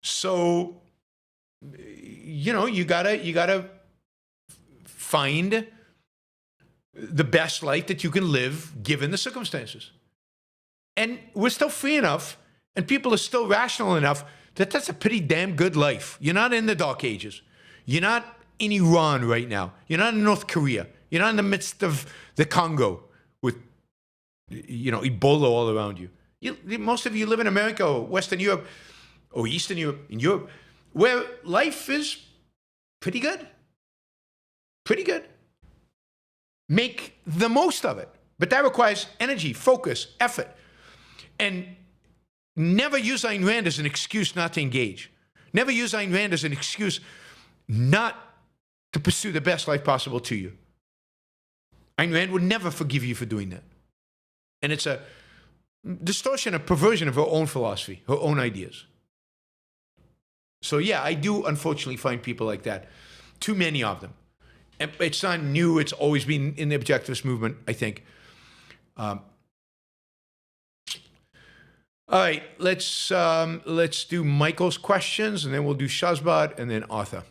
So, you gotta find the best life that you can live given the circumstances. And we're still free enough and people are still rational enough that's a pretty damn good life. You're not in the Dark Ages. You're not in Iran right now. You're not in North Korea. You're not in the midst of the Congo with, Ebola all around you. Most of you live in America or Western Europe or Eastern Europe, in Europe, where life is pretty good. Pretty good. Make the most of it. But that requires energy, focus, effort. And never use Ayn Rand as an excuse not to engage. Never use Ayn Rand as an excuse not to pursue the best life possible to you. Ayn Rand would never forgive you for doing that. And it's a distortion, a perversion of her own philosophy, her own ideas. So yeah, I do unfortunately find people like that. Too many of them. And it's not new. It's always been in the objectivist movement, I think. All right, let's do Michael's questions, and then we'll do Shazbad, and then Arthur.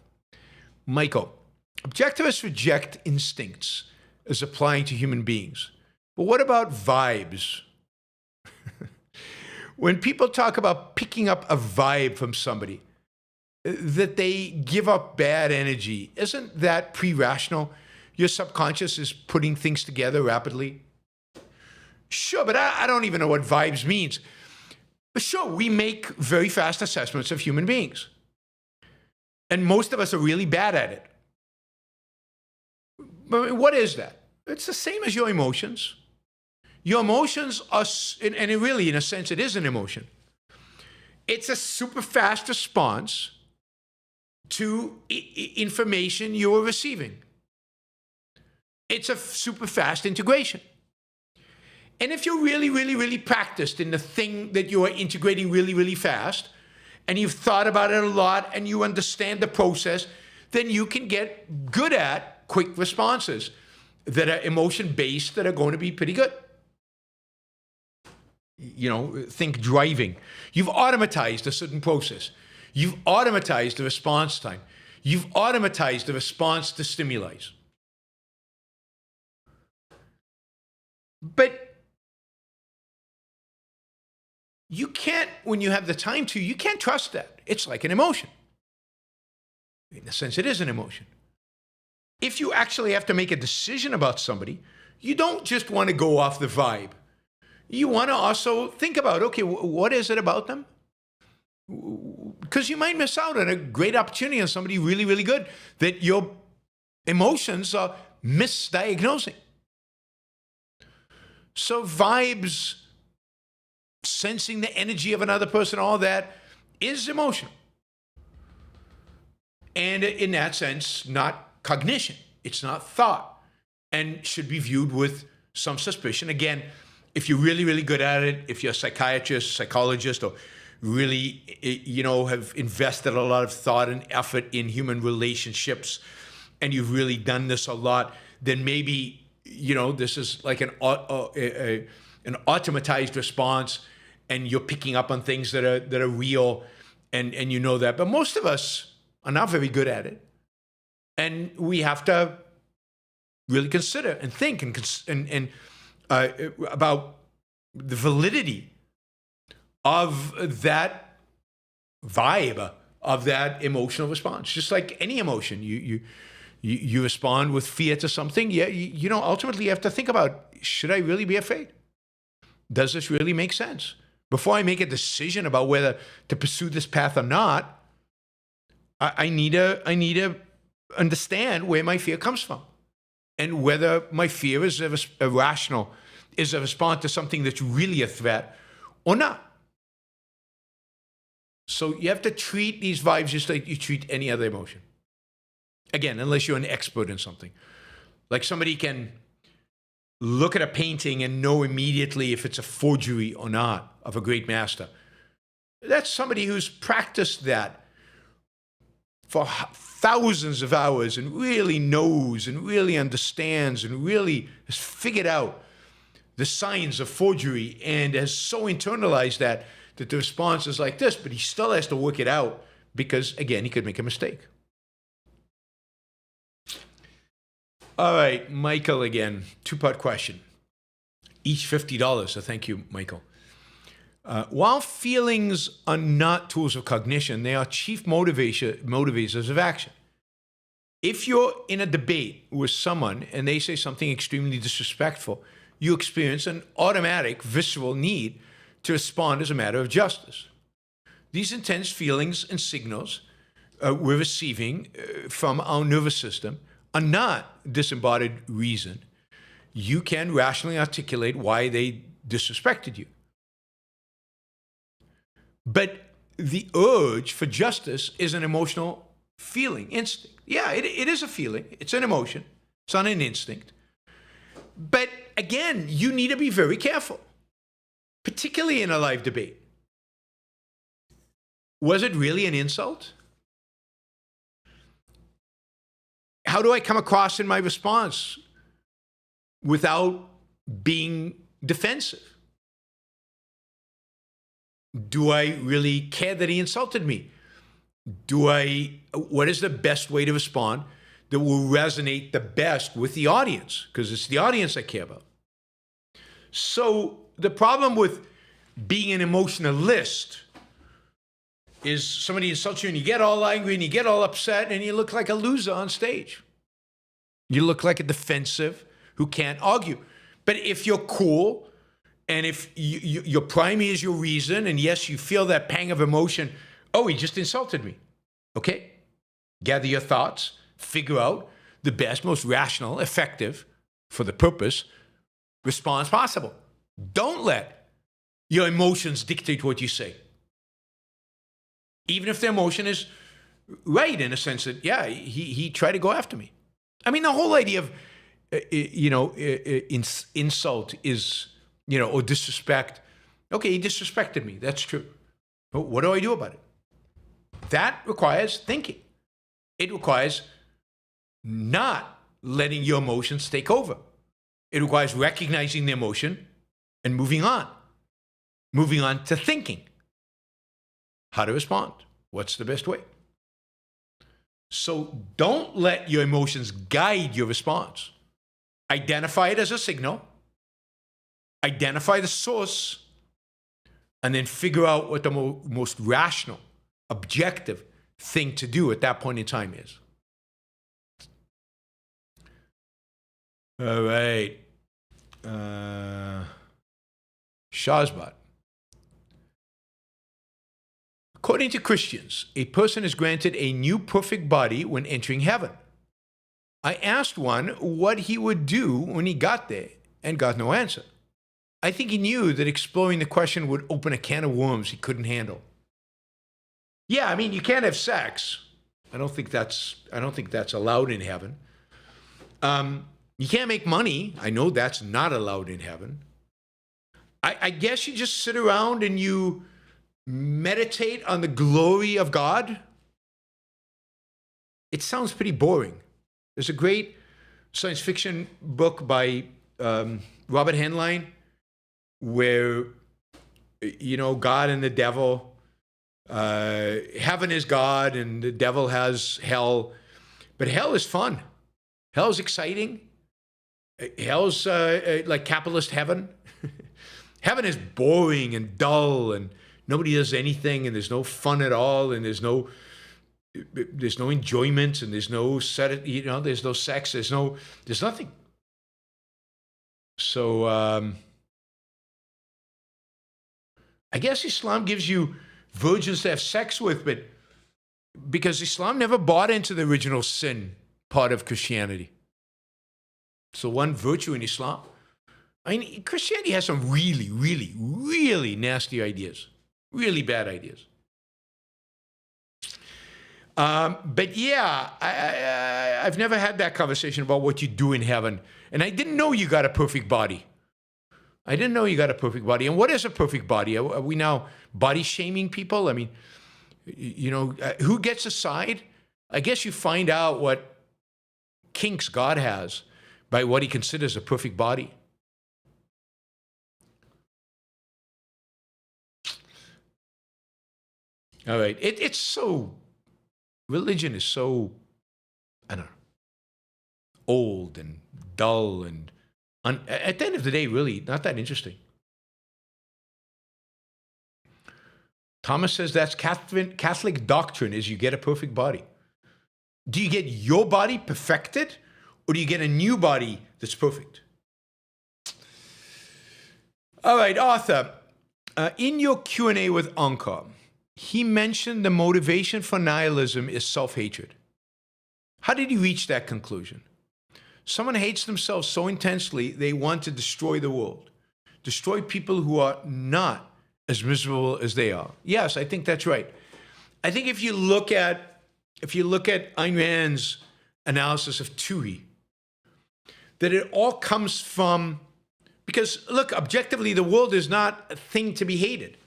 Michael, objectivists reject instincts as applying to human beings. But what about vibes? When people talk about picking up a vibe from somebody, that they give up bad energy, isn't that pre-rational? Your subconscious is putting things together rapidly. Sure, but I don't even know what vibes means. But sure, we make very fast assessments of human beings. And most of us are really bad at it. But what is that? It's the same as your emotions. Your emotions are, and it really, in a sense, it is an emotion. It's a super fast response to information you are receiving. It's a super fast integration. And if you're really, really, really practiced in the thing that you are integrating really, really fast, and you've thought about it a lot and you understand the process, then you can get good at quick responses that are emotion-based that are going to be pretty good. Think driving. You've automatized a certain process. You've automatized the response time. You've automatized the response to stimuli. But you can't, when you have the time to, you can't trust that. It's like an emotion. In a sense, it is an emotion. If you actually have to make a decision about somebody, you don't just want to go off the vibe. You want to also think about, okay, what is it about them? Because you might miss out on a great opportunity on somebody really, really good that your emotions are misdiagnosing. So vibes, sensing the energy of another person, all that is emotional. And in that sense, not cognition. It's not thought and should be viewed with some suspicion. Again, if you're really, really good at it, if you're a psychiatrist, psychologist, or really, have invested a lot of thought and effort in human relationships, and you've really done this a lot, then maybe, this is like an automatized response, and you're picking up on things that are real, and you know that. But most of us are not very good at it. And we have to really consider and think and about the validity of that vibe, of that emotional response. Just like any emotion, you respond with fear to something. Yeah, ultimately you have to think about, should I really be afraid? Does this really make sense? Before I make a decision about whether to pursue this path or not, I need to understand where my fear comes from, and whether my fear is irrational, is a response to something that's really a threat or not. So you have to treat these vibes just like you treat any other emotion. Again, unless you're an expert in something. Like somebody can look at a painting and know immediately if it's a forgery or not of a great master. That's somebody who's practiced that for thousands of hours and really knows and really understands and really has figured out the signs of forgery and has so internalized that the response is like this, but he still has to work it out because, again, he could make a mistake. All right, Michael again, two-part question. Each $50, so thank you, Michael. While feelings are not tools of cognition, they are chief motivators of action. If you're in a debate with someone and they say something extremely disrespectful, you experience an automatic, visceral need to respond as a matter of justice. These intense feelings and signals we're receiving from our nervous system are not disembodied reason. You can rationally articulate why they disrespected you. But the urge for justice is an emotional feeling, instinct. Yeah, it is a feeling. It's an emotion. It's not an instinct. But again, you need to be very careful, particularly in a live debate. Was it really an insult? How do I come across in my response without being defensive? Do I really care that he insulted me? What is the best way to respond that will resonate the best with the audience? Because it's the audience I care about. So the problem with being an emotionalist is somebody insults you and you get all angry and you get all upset and you look like a loser on stage. You look like a defensive who can't argue. But if you're cool, and if your primary is your reason, and yes, you feel that pang of emotion, oh, he just insulted me. Okay, gather your thoughts, figure out the best, most rational, effective, for the purpose, response possible. Don't let your emotions dictate what you say. Even if the emotion is right in a sense that, yeah, he tried to go after me. I mean, the whole idea of, insult is, or disrespect. Okay, he disrespected me. That's true. But what do I do about it? That requires thinking. It requires not letting your emotions take over. It requires recognizing the emotion and moving on to thinking how to respond. What's the best way? So don't let your emotions guide your response. Identify it as a signal. Identify the source, and then figure out what the most rational, objective thing to do at that point in time is. All right. Shazbot. According to Christians, a person is granted a new perfect body when entering heaven. I asked one what he would do when he got there and got no answer. I think he knew that exploring the question would open a can of worms he couldn't handle. Yeah, I mean, you can't have sex. I don't think that's allowed in heaven. You can't make money. I know that's not allowed in heaven. I guess you just sit around and you meditate on the glory of God. It sounds pretty boring. There's a great science fiction book by Robert Heinlein where, God and the devil, heaven is God and the devil has hell, but hell is fun. Hell is exciting. Hell's like capitalist heaven. Heaven is boring and dull and nobody does anything and there's no fun at all and there's no enjoyment and there's no there's no sex, there's nothing. So I guess Islam gives you virgins to have sex with, but because Islam never bought into the original sin part of Christianity. So one virtue in Islam. I mean, Christianity has some really, really, really nasty ideas, really bad ideas. But yeah, I've never had that conversation about what you do in heaven. And I didn't know you got a perfect body. I didn't know you got a perfect body. And what is a perfect body? Are we now body shaming people? I mean, who gets a side? I guess you find out what kinks God has by what he considers a perfect body. All right. It's so, religion is so, I don't know, old and dull and at the end of the day, really not that interesting. Thomas says that's Catholic doctrine is you get a perfect body. Do you get your body perfected, or do you get a new body that's perfect? All right, Arthur, in your Q&A with Anka, he mentioned the motivation for nihilism is self-hatred. How did he reach that conclusion? Someone hates themselves so intensely, they want to destroy the world, destroy people who are not as miserable as they are. Yes, I think that's right. I think if you look at Ayn Rand's analysis of Tui, that it all comes from, because look, objectively, the world is not a thing to be hated.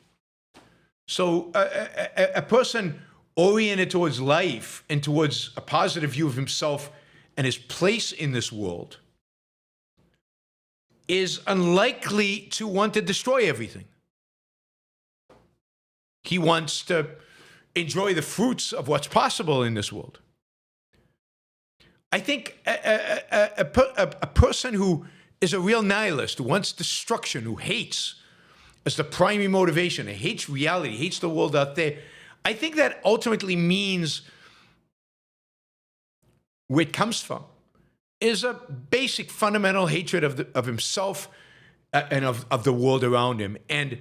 So a person oriented towards life and towards a positive view of himself and his place in this world is unlikely to want to destroy everything. He wants to enjoy the fruits of what's possible in this world. I think a person who is a real nihilist, who wants destruction, who hates as the primary motivation, who hates reality, hates the world out there, I think that ultimately means where it comes from is a basic fundamental hatred of himself and of the world around him, and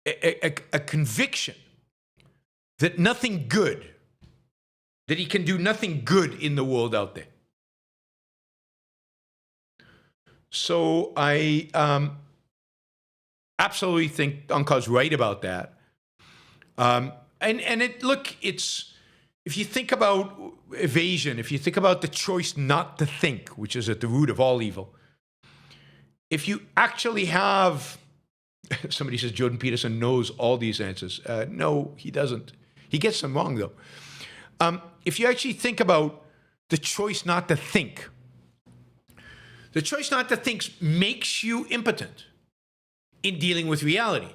a conviction that nothing good, that he can do nothing good in the world out there. So I absolutely think Anka's right about that. It's, if you think about evasion, if you think about the choice not to think, which is at the root of all evil, if you actually have, somebody says Jordan Peterson knows all these answers. No, he doesn't. He gets them wrong, though. If you actually think about the choice not to think, the choice not to think makes you impotent in dealing with reality.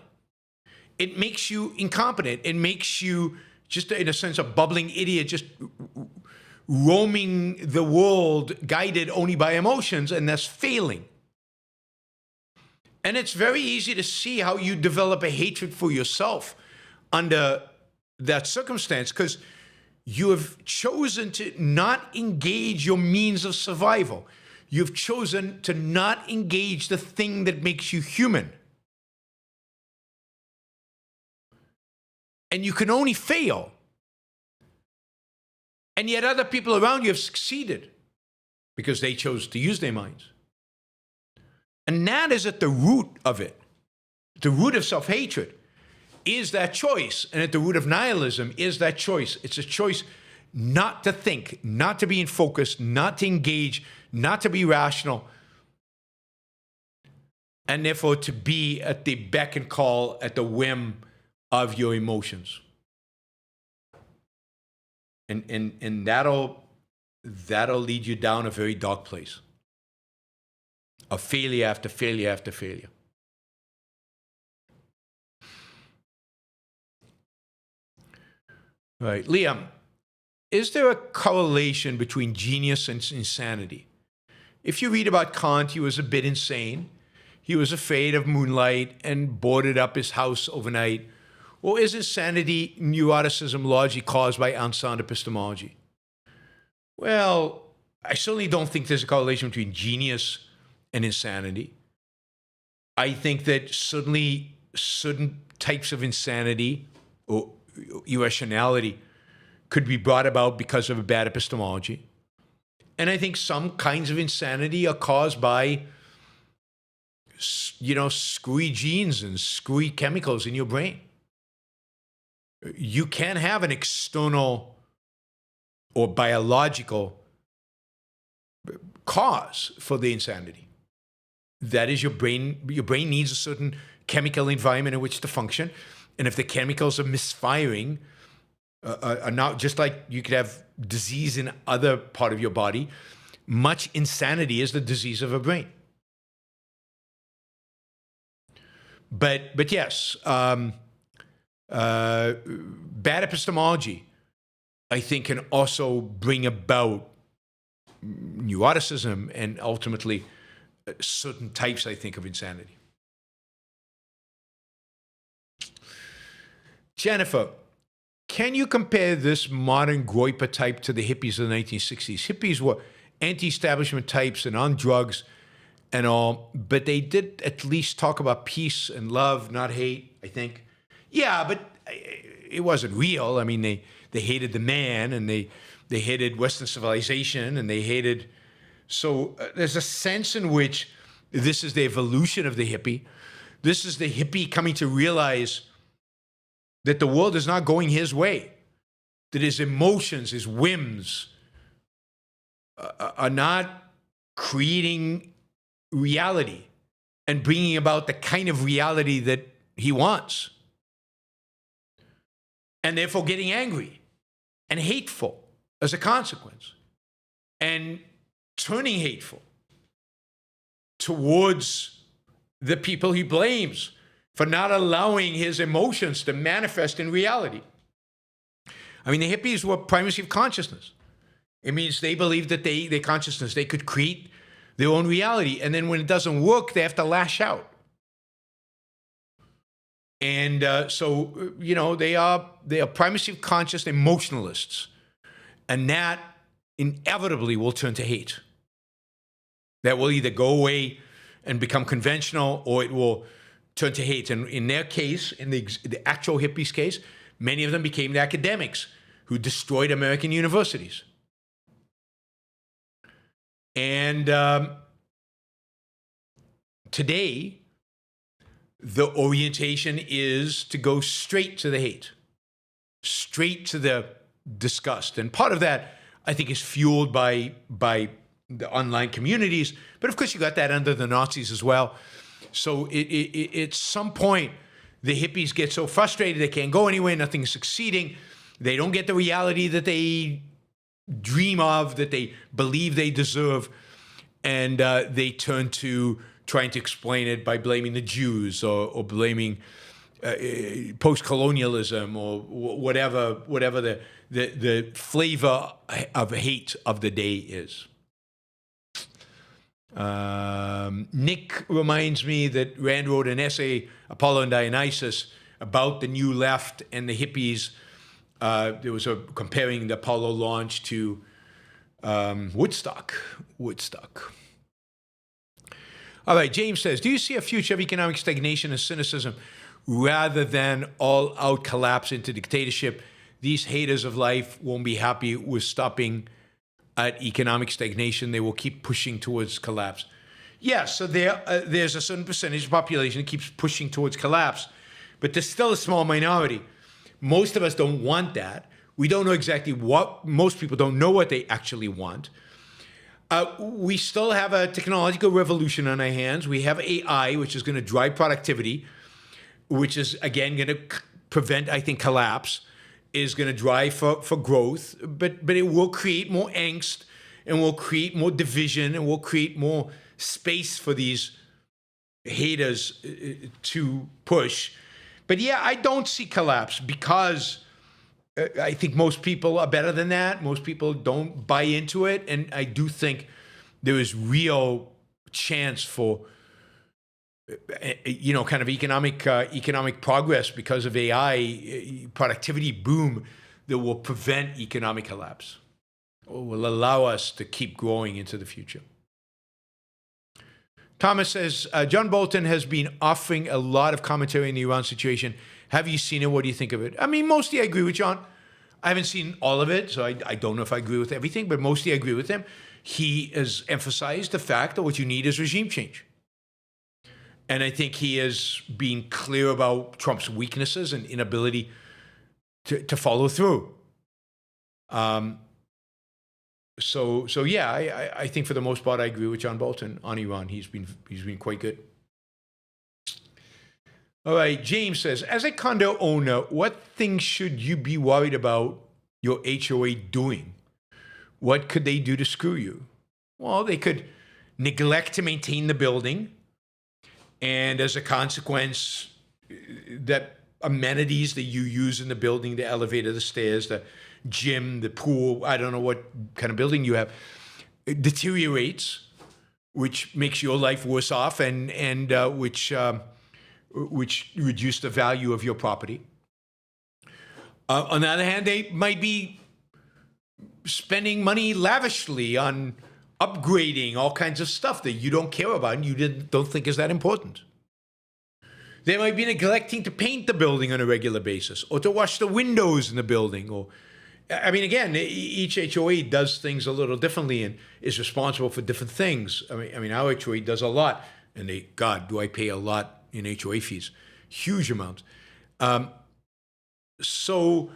It makes you incompetent. It makes you just, in a sense, a bubbling idiot, just roaming the world, guided only by emotions, and thus failing. And it's very easy to see how you develop a hatred for yourself under that circumstance, because you have chosen to not engage your means of survival. You've chosen to not engage the thing that makes you human. And you can only fail. And yet other people around you have succeeded because they chose to use their minds. And that is at the root of it. The root of self-hatred is that choice. And at the root of nihilism is that choice. It's a choice not to think, not to be in focus, not to engage, not to be rational, and therefore to be at the beck and call, at the whim of your emotions. And that'll lead you down a very dark place of failure after failure after failure. Right. Liam, is there a correlation between genius and insanity? If you read about Kant, he was a bit insane. He was afraid of moonlight and boarded up his house overnight. Or is insanity, neuroticism, largely caused by unsound epistemology? Well, I certainly don't think there's a correlation between genius and insanity. I think that certainly certain types of insanity or irrationality could be brought about because of a bad epistemology. And I think some kinds of insanity are caused by, screwy genes and screwy chemicals in your brain. You can have an external or biological cause for the insanity. That is, your brain needs a certain chemical environment in which to function. And if the chemicals are misfiring, are not, just like you could have disease in other part of your body, much insanity is the disease of a brain. But yes, bad epistemology, I think, can also bring about neuroticism and ultimately certain types, I think, of insanity. Jennifer, can you compare this modern Groyper type to the hippies of the 1960s? Hippies were anti-establishment types and on drugs and all, but they did at least talk about peace and love, not hate, I think. Yeah, but it wasn't real. I mean, they hated the man, and they hated Western civilization, and they hated... So there's a sense in which this is the evolution of the hippie. This is the hippie coming to realize that the world is not going his way, that his emotions, his whims are not creating reality and bringing about the kind of reality that he wants. And therefore getting angry and hateful as a consequence, and turning hateful towards the people he blames for not allowing his emotions to manifest in reality. I mean, the hippies were primacy of consciousness. It means they believed that their consciousness, they could create their own reality. And then when it doesn't work, they have to lash out. And so, you know, they are primacy of conscious emotionalists. And that inevitably will turn to hate. That will either go away and become conventional, or it will turn to hate. And in their case, in the actual hippies' case, many of them became the academics who destroyed American universities. And today, the orientation is to go straight to the hate, straight to the disgust. And part of that, I think, is fueled by the online communities. But of course, you got that under the Nazis as well. So at some point, the hippies get so frustrated they can't go anywhere, nothing is succeeding. They don't get the reality that they dream of, that they believe they deserve. And they turn to trying to explain it by blaming the Jews or blaming post-colonialism or whatever the flavor of hate of the day is. Nick reminds me that Rand wrote an essay, Apollo and Dionysus, about the new left and the hippies. There was comparing the Apollo launch to Woodstock. All right, James says, do you see a future of economic stagnation and cynicism rather than all-out collapse into dictatorship? These haters of life won't be happy with stopping at economic stagnation. They will keep pushing towards collapse. Yes, so there's a certain percentage of the population that keeps pushing towards collapse, but there's still a small minority. Most of us don't want that. We don't know exactly what, most people don't know what they actually want. We still have a technological revolution on our hands. We have AI, which is going to drive productivity, which is, again, going to prevent, I think, collapse, is going to drive for growth, but it will create more angst, and will create more division, and will create more space for these haters to push. But yeah, I don't see collapse because I think most people are better than that. Most people don't buy into it. And I do think there is real chance for, you know, kind of economic progress because of AI, productivity boom that will prevent economic collapse, or will allow us to keep growing into the future. Thomas says, John Bolton has been offering a lot of commentary on the Iran situation. Have you seen it? What do you think of it? I mean, mostly I agree with John. I haven't seen all of it, so I don't know if I agree with everything, but mostly I agree with him. He has emphasized the fact that what you need is regime change. And I think he has been clear about Trump's weaknesses and inability to follow through. So yeah, I think for the most part I agree with John Bolton on Iran. He's been quite good. All right, James says, as a condo owner, what things should you be worried about your HOA doing? What could they do to screw you? Well, they could neglect to maintain the building, and as a consequence, that amenities that you use in the building, the elevator, the stairs, the gym, the pool, I don't know what kind of building you have, it deteriorates, which makes your life worse off, and which reduce the value of your property. On the other hand, they might be spending money lavishly on upgrading all kinds of stuff that you don't care about and you don't think is that important. They might be neglecting to paint the building on a regular basis or to wash the windows in the building. Or, I mean, again, each HOA does things a little differently and is responsible for different things. I mean, our HOA does a lot, and God, do I pay a lot in HOA fees? Huge amounts. So,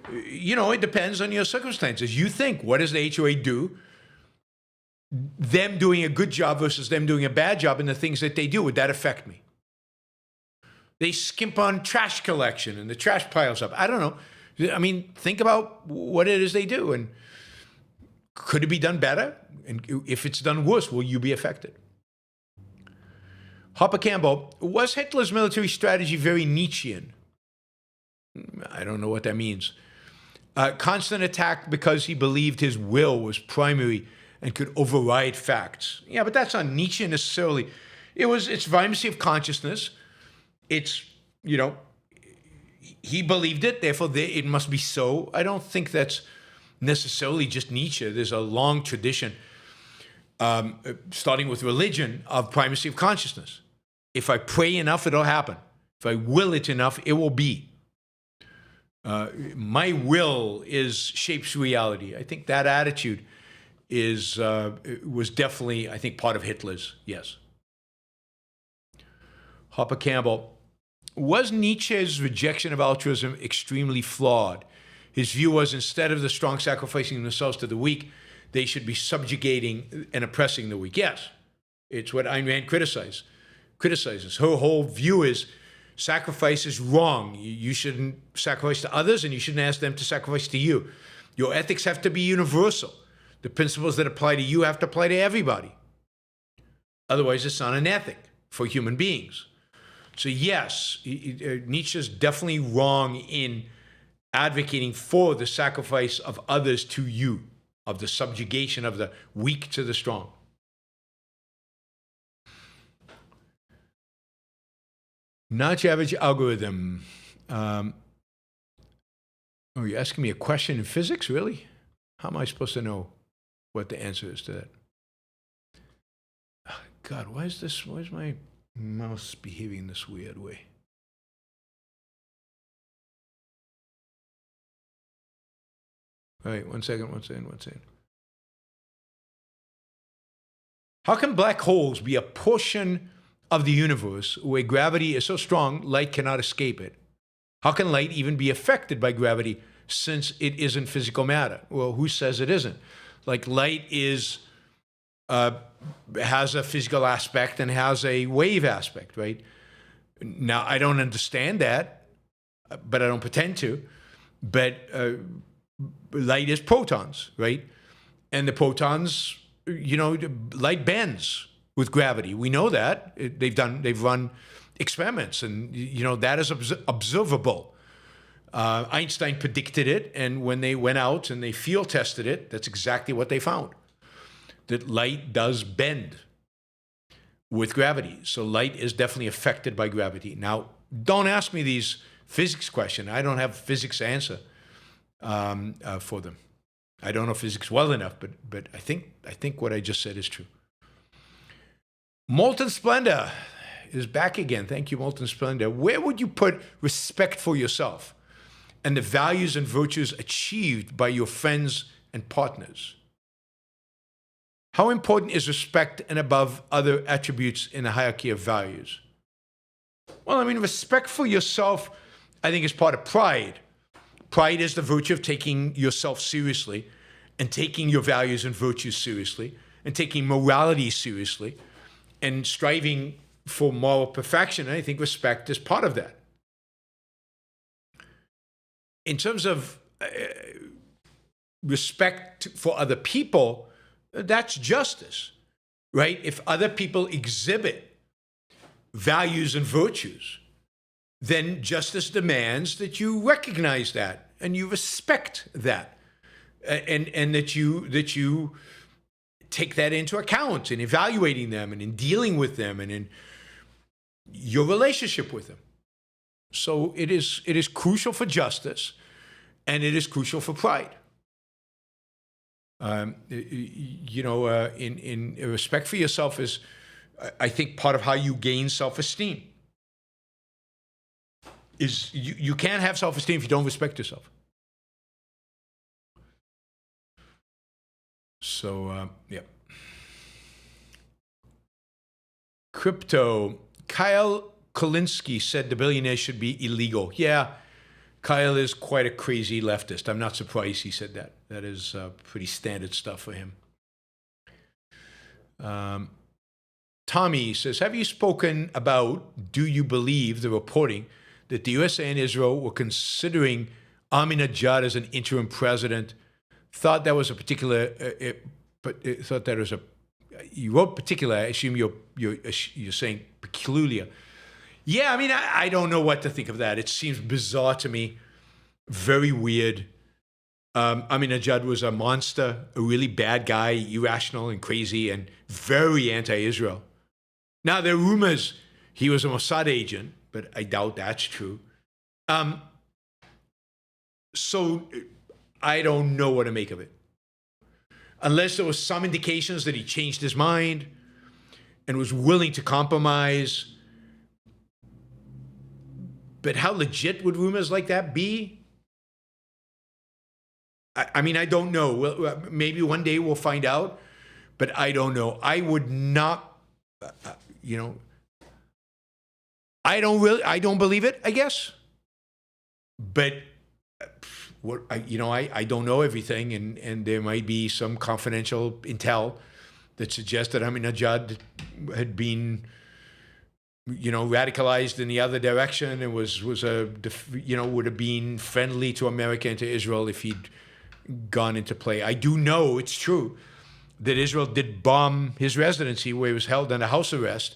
it depends on your circumstances. You think, what does the HOA do? Them doing a good job versus them doing a bad job and the things that they do, would that affect me? They skimp on trash collection and the trash piles up. I don't know. I mean, think about what it is they do. And could it be done better? And if it's done worse, will you be affected? Hopper Campbell, was Hitler's military strategy very Nietzschean? I don't know what that means. Constant attack because he believed his will was primary and could override facts. Yeah, but that's not Nietzsche necessarily. It's vibrancy of consciousness. It's, he believed it, therefore it must be so. I don't think that's necessarily just Nietzsche. There's a long tradition, starting with religion, of primacy of consciousness. If I pray enough, it'll happen. If I will it enough, it will be. My will shapes reality. I think that attitude was definitely, I think, part of Hitler's, yes. Hopper Campbell, was Nietzsche's rejection of altruism extremely flawed? His view was, instead of the strong sacrificing themselves to the weak, they should be subjugating and oppressing the weak. Yes, it's what Ayn Rand criticizes. Her whole view is sacrifice is wrong. You shouldn't sacrifice to others, and you shouldn't ask them to sacrifice to you. Your ethics have to be universal. The principles that apply to you have to apply to everybody. Otherwise, it's not an ethic for human beings. So yes, Nietzsche's definitely wrong in advocating for the sacrifice of others to you, of the subjugation of the weak to the strong. Not your average algorithm. Oh, you're asking me a question in physics, really? How am I supposed to know what the answer is to that? Oh, God, why is my mouse behaving this weird way? All right, one second. How can black holes be a portion of the universe where gravity is so strong light cannot escape it? How can light even be affected by gravity since it isn't physical matter? Well, who says it isn't? Like, light has a physical aspect and has a wave aspect, right? Now, I don't understand that, but I don't pretend to. But light is protons, right? And the protons, light bends with gravity. We know that. They've run experiments, and that is observable. Einstein predicted it, and when they went out and they field tested it, that's exactly what they found. That light does bend with gravity. So light is definitely affected by gravity. Now, don't ask me these physics questions. I don't have physics answer for them. I don't know physics well enough, but I think what I just said is true. Molten Splendor is back again. Thank you, Molten Splendor. Where would you put respect for yourself and the values and virtues achieved by your friends and partners? How important is respect and above other attributes in the hierarchy of values? Well, respect for yourself, I think, is part of pride. Pride is the virtue of taking yourself seriously and taking your values and virtues seriously and taking morality seriously and striving for moral perfection. And I think respect is part of that. In terms of respect for other people, that's justice, right? If other people exhibit values and virtues, then justice demands that you recognize that and you respect that, and that you take that into account in evaluating them and in dealing with them and in your relationship with them. So it is crucial for justice and it is crucial for pride. In respect for yourself is, I think, part of how you gain self-esteem. Is you can't have self-esteem if you don't respect yourself. So, yeah. Crypto. Kyle Kolinsky said the billionaires should be illegal. Yeah, Kyle is quite a crazy leftist. I'm not surprised he said that. That is pretty standard stuff for him. Tommy says, have you spoken about, do you believe the reporting that the USA and Israel were considering Ahmadinejad as an interim president? Thought that was a particular, thought that was a, you wrote particular, I assume you're saying peculiar. Yeah, I mean, I don't know what to think of that. It seems bizarre to me, very weird. Ahmadinejad was a monster, a really bad guy, irrational and crazy, and very anti-Israel. Now, there are rumors he was a Mossad agent, but I doubt that's true. So I don't know what to make of it. Unless there was some indications that he changed his mind and was willing to compromise. But how legit would rumors like that be? I mean, I don't know. Well, maybe one day we'll find out, but I don't know. I would not, I don't believe it, I guess. But I don't know everything, and there might be some confidential intel that suggests that Ahmadinejad had been, radicalized in the other direction and would have been friendly to America and to Israel if he'd gone into play. I do know it's true that Israel did bomb his residency where he was held under house arrest.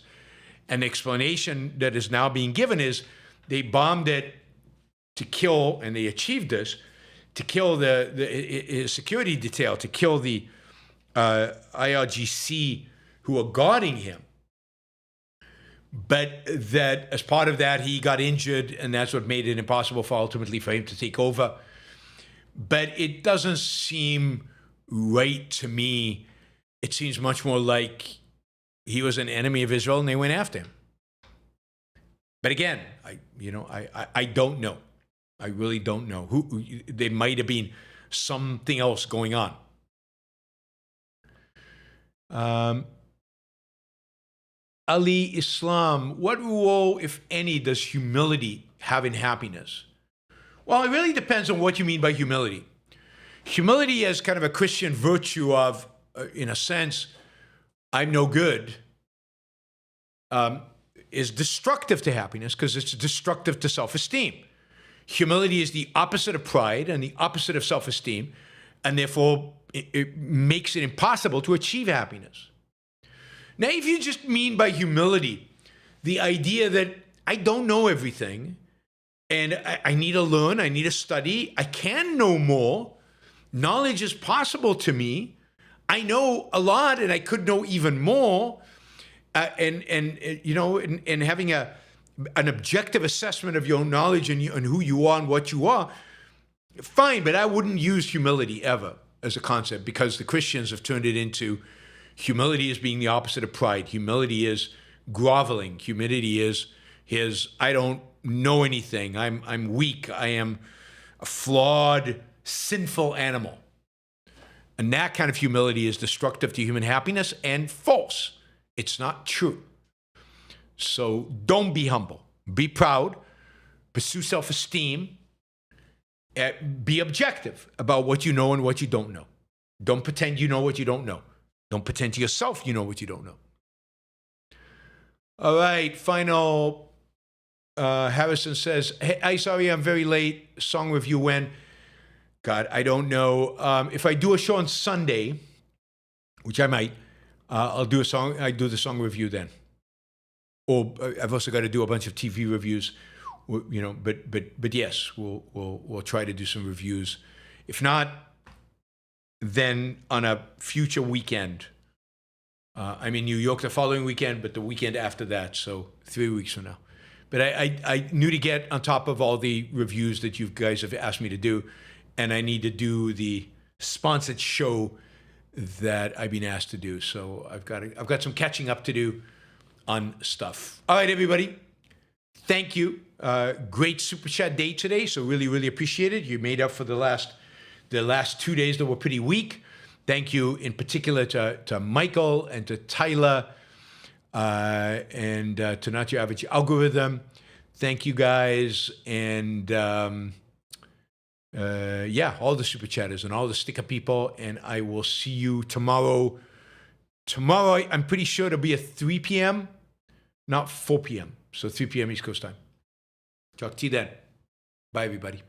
And the explanation that is now being given is they bombed it to kill, and they achieved this, to kill his security detail, to kill the IRGC who were guarding him. But that as part of that, he got injured, and that's what made it impossible ultimately for him to take over. But it doesn't seem right to me. It seems much more like he was an enemy of Israel and they went after him. But again, I don't know. I really don't know. There might have been something else going on. Ali Islam, what role, if any, does humility have in happiness? Well, it really depends on what you mean by humility. Humility as kind of a Christian virtue of, in a sense, I'm no good, is destructive to happiness because it's destructive to self-esteem. Humility is the opposite of pride and the opposite of self-esteem, and therefore it makes it impossible to achieve happiness. Now, if you just mean by humility the idea that I don't know everything, and I need to learn, I need to study, I can know more, knowledge is possible to me, I know a lot and I could know even more, and having an objective assessment of your own knowledge and who you are and what you are, fine, but I wouldn't use humility ever as a concept because the Christians have turned it into humility as being the opposite of pride. Humility is groveling. Humility is I don't know anything. I'm weak. I am a flawed, sinful animal. And that kind of humility is destructive to human happiness and false. It's not true. So don't be humble. Be proud. Pursue self-esteem. Be objective about what you know and what you don't know. Don't pretend you know what you don't know. Don't pretend to yourself you know what you don't know. All right, final. Harrison says, hey, sorry, I'm very late. Song review when? God, I don't know. If I do a show on Sunday, which I might, I'll do a song. I do the song review then. Or I've also got to do a bunch of TV reviews, But yes, we'll try to do some reviews. If not, then on a future weekend. I'm in New York the following weekend, but the weekend after that, so 3 weeks from now. But I knew to get on top of all the reviews that you guys have asked me to do, and I need to do the sponsored show that I've been asked to do. So I've got some catching up to do on stuff. All right, everybody. Thank you. Great super chat day today. So really, really appreciate it. You made up for the last 2 days that were pretty weak. Thank you in particular to Michael and to Tyler and to Not Your Average Algorithm. Thank you guys. And all the super chatters and all the sticker people. And I will see you tomorrow. Tomorrow, I'm pretty sure it'll be at 3 p.m., not 4 p.m. So 3 p.m. East Coast time. Talk to you then. Bye, everybody.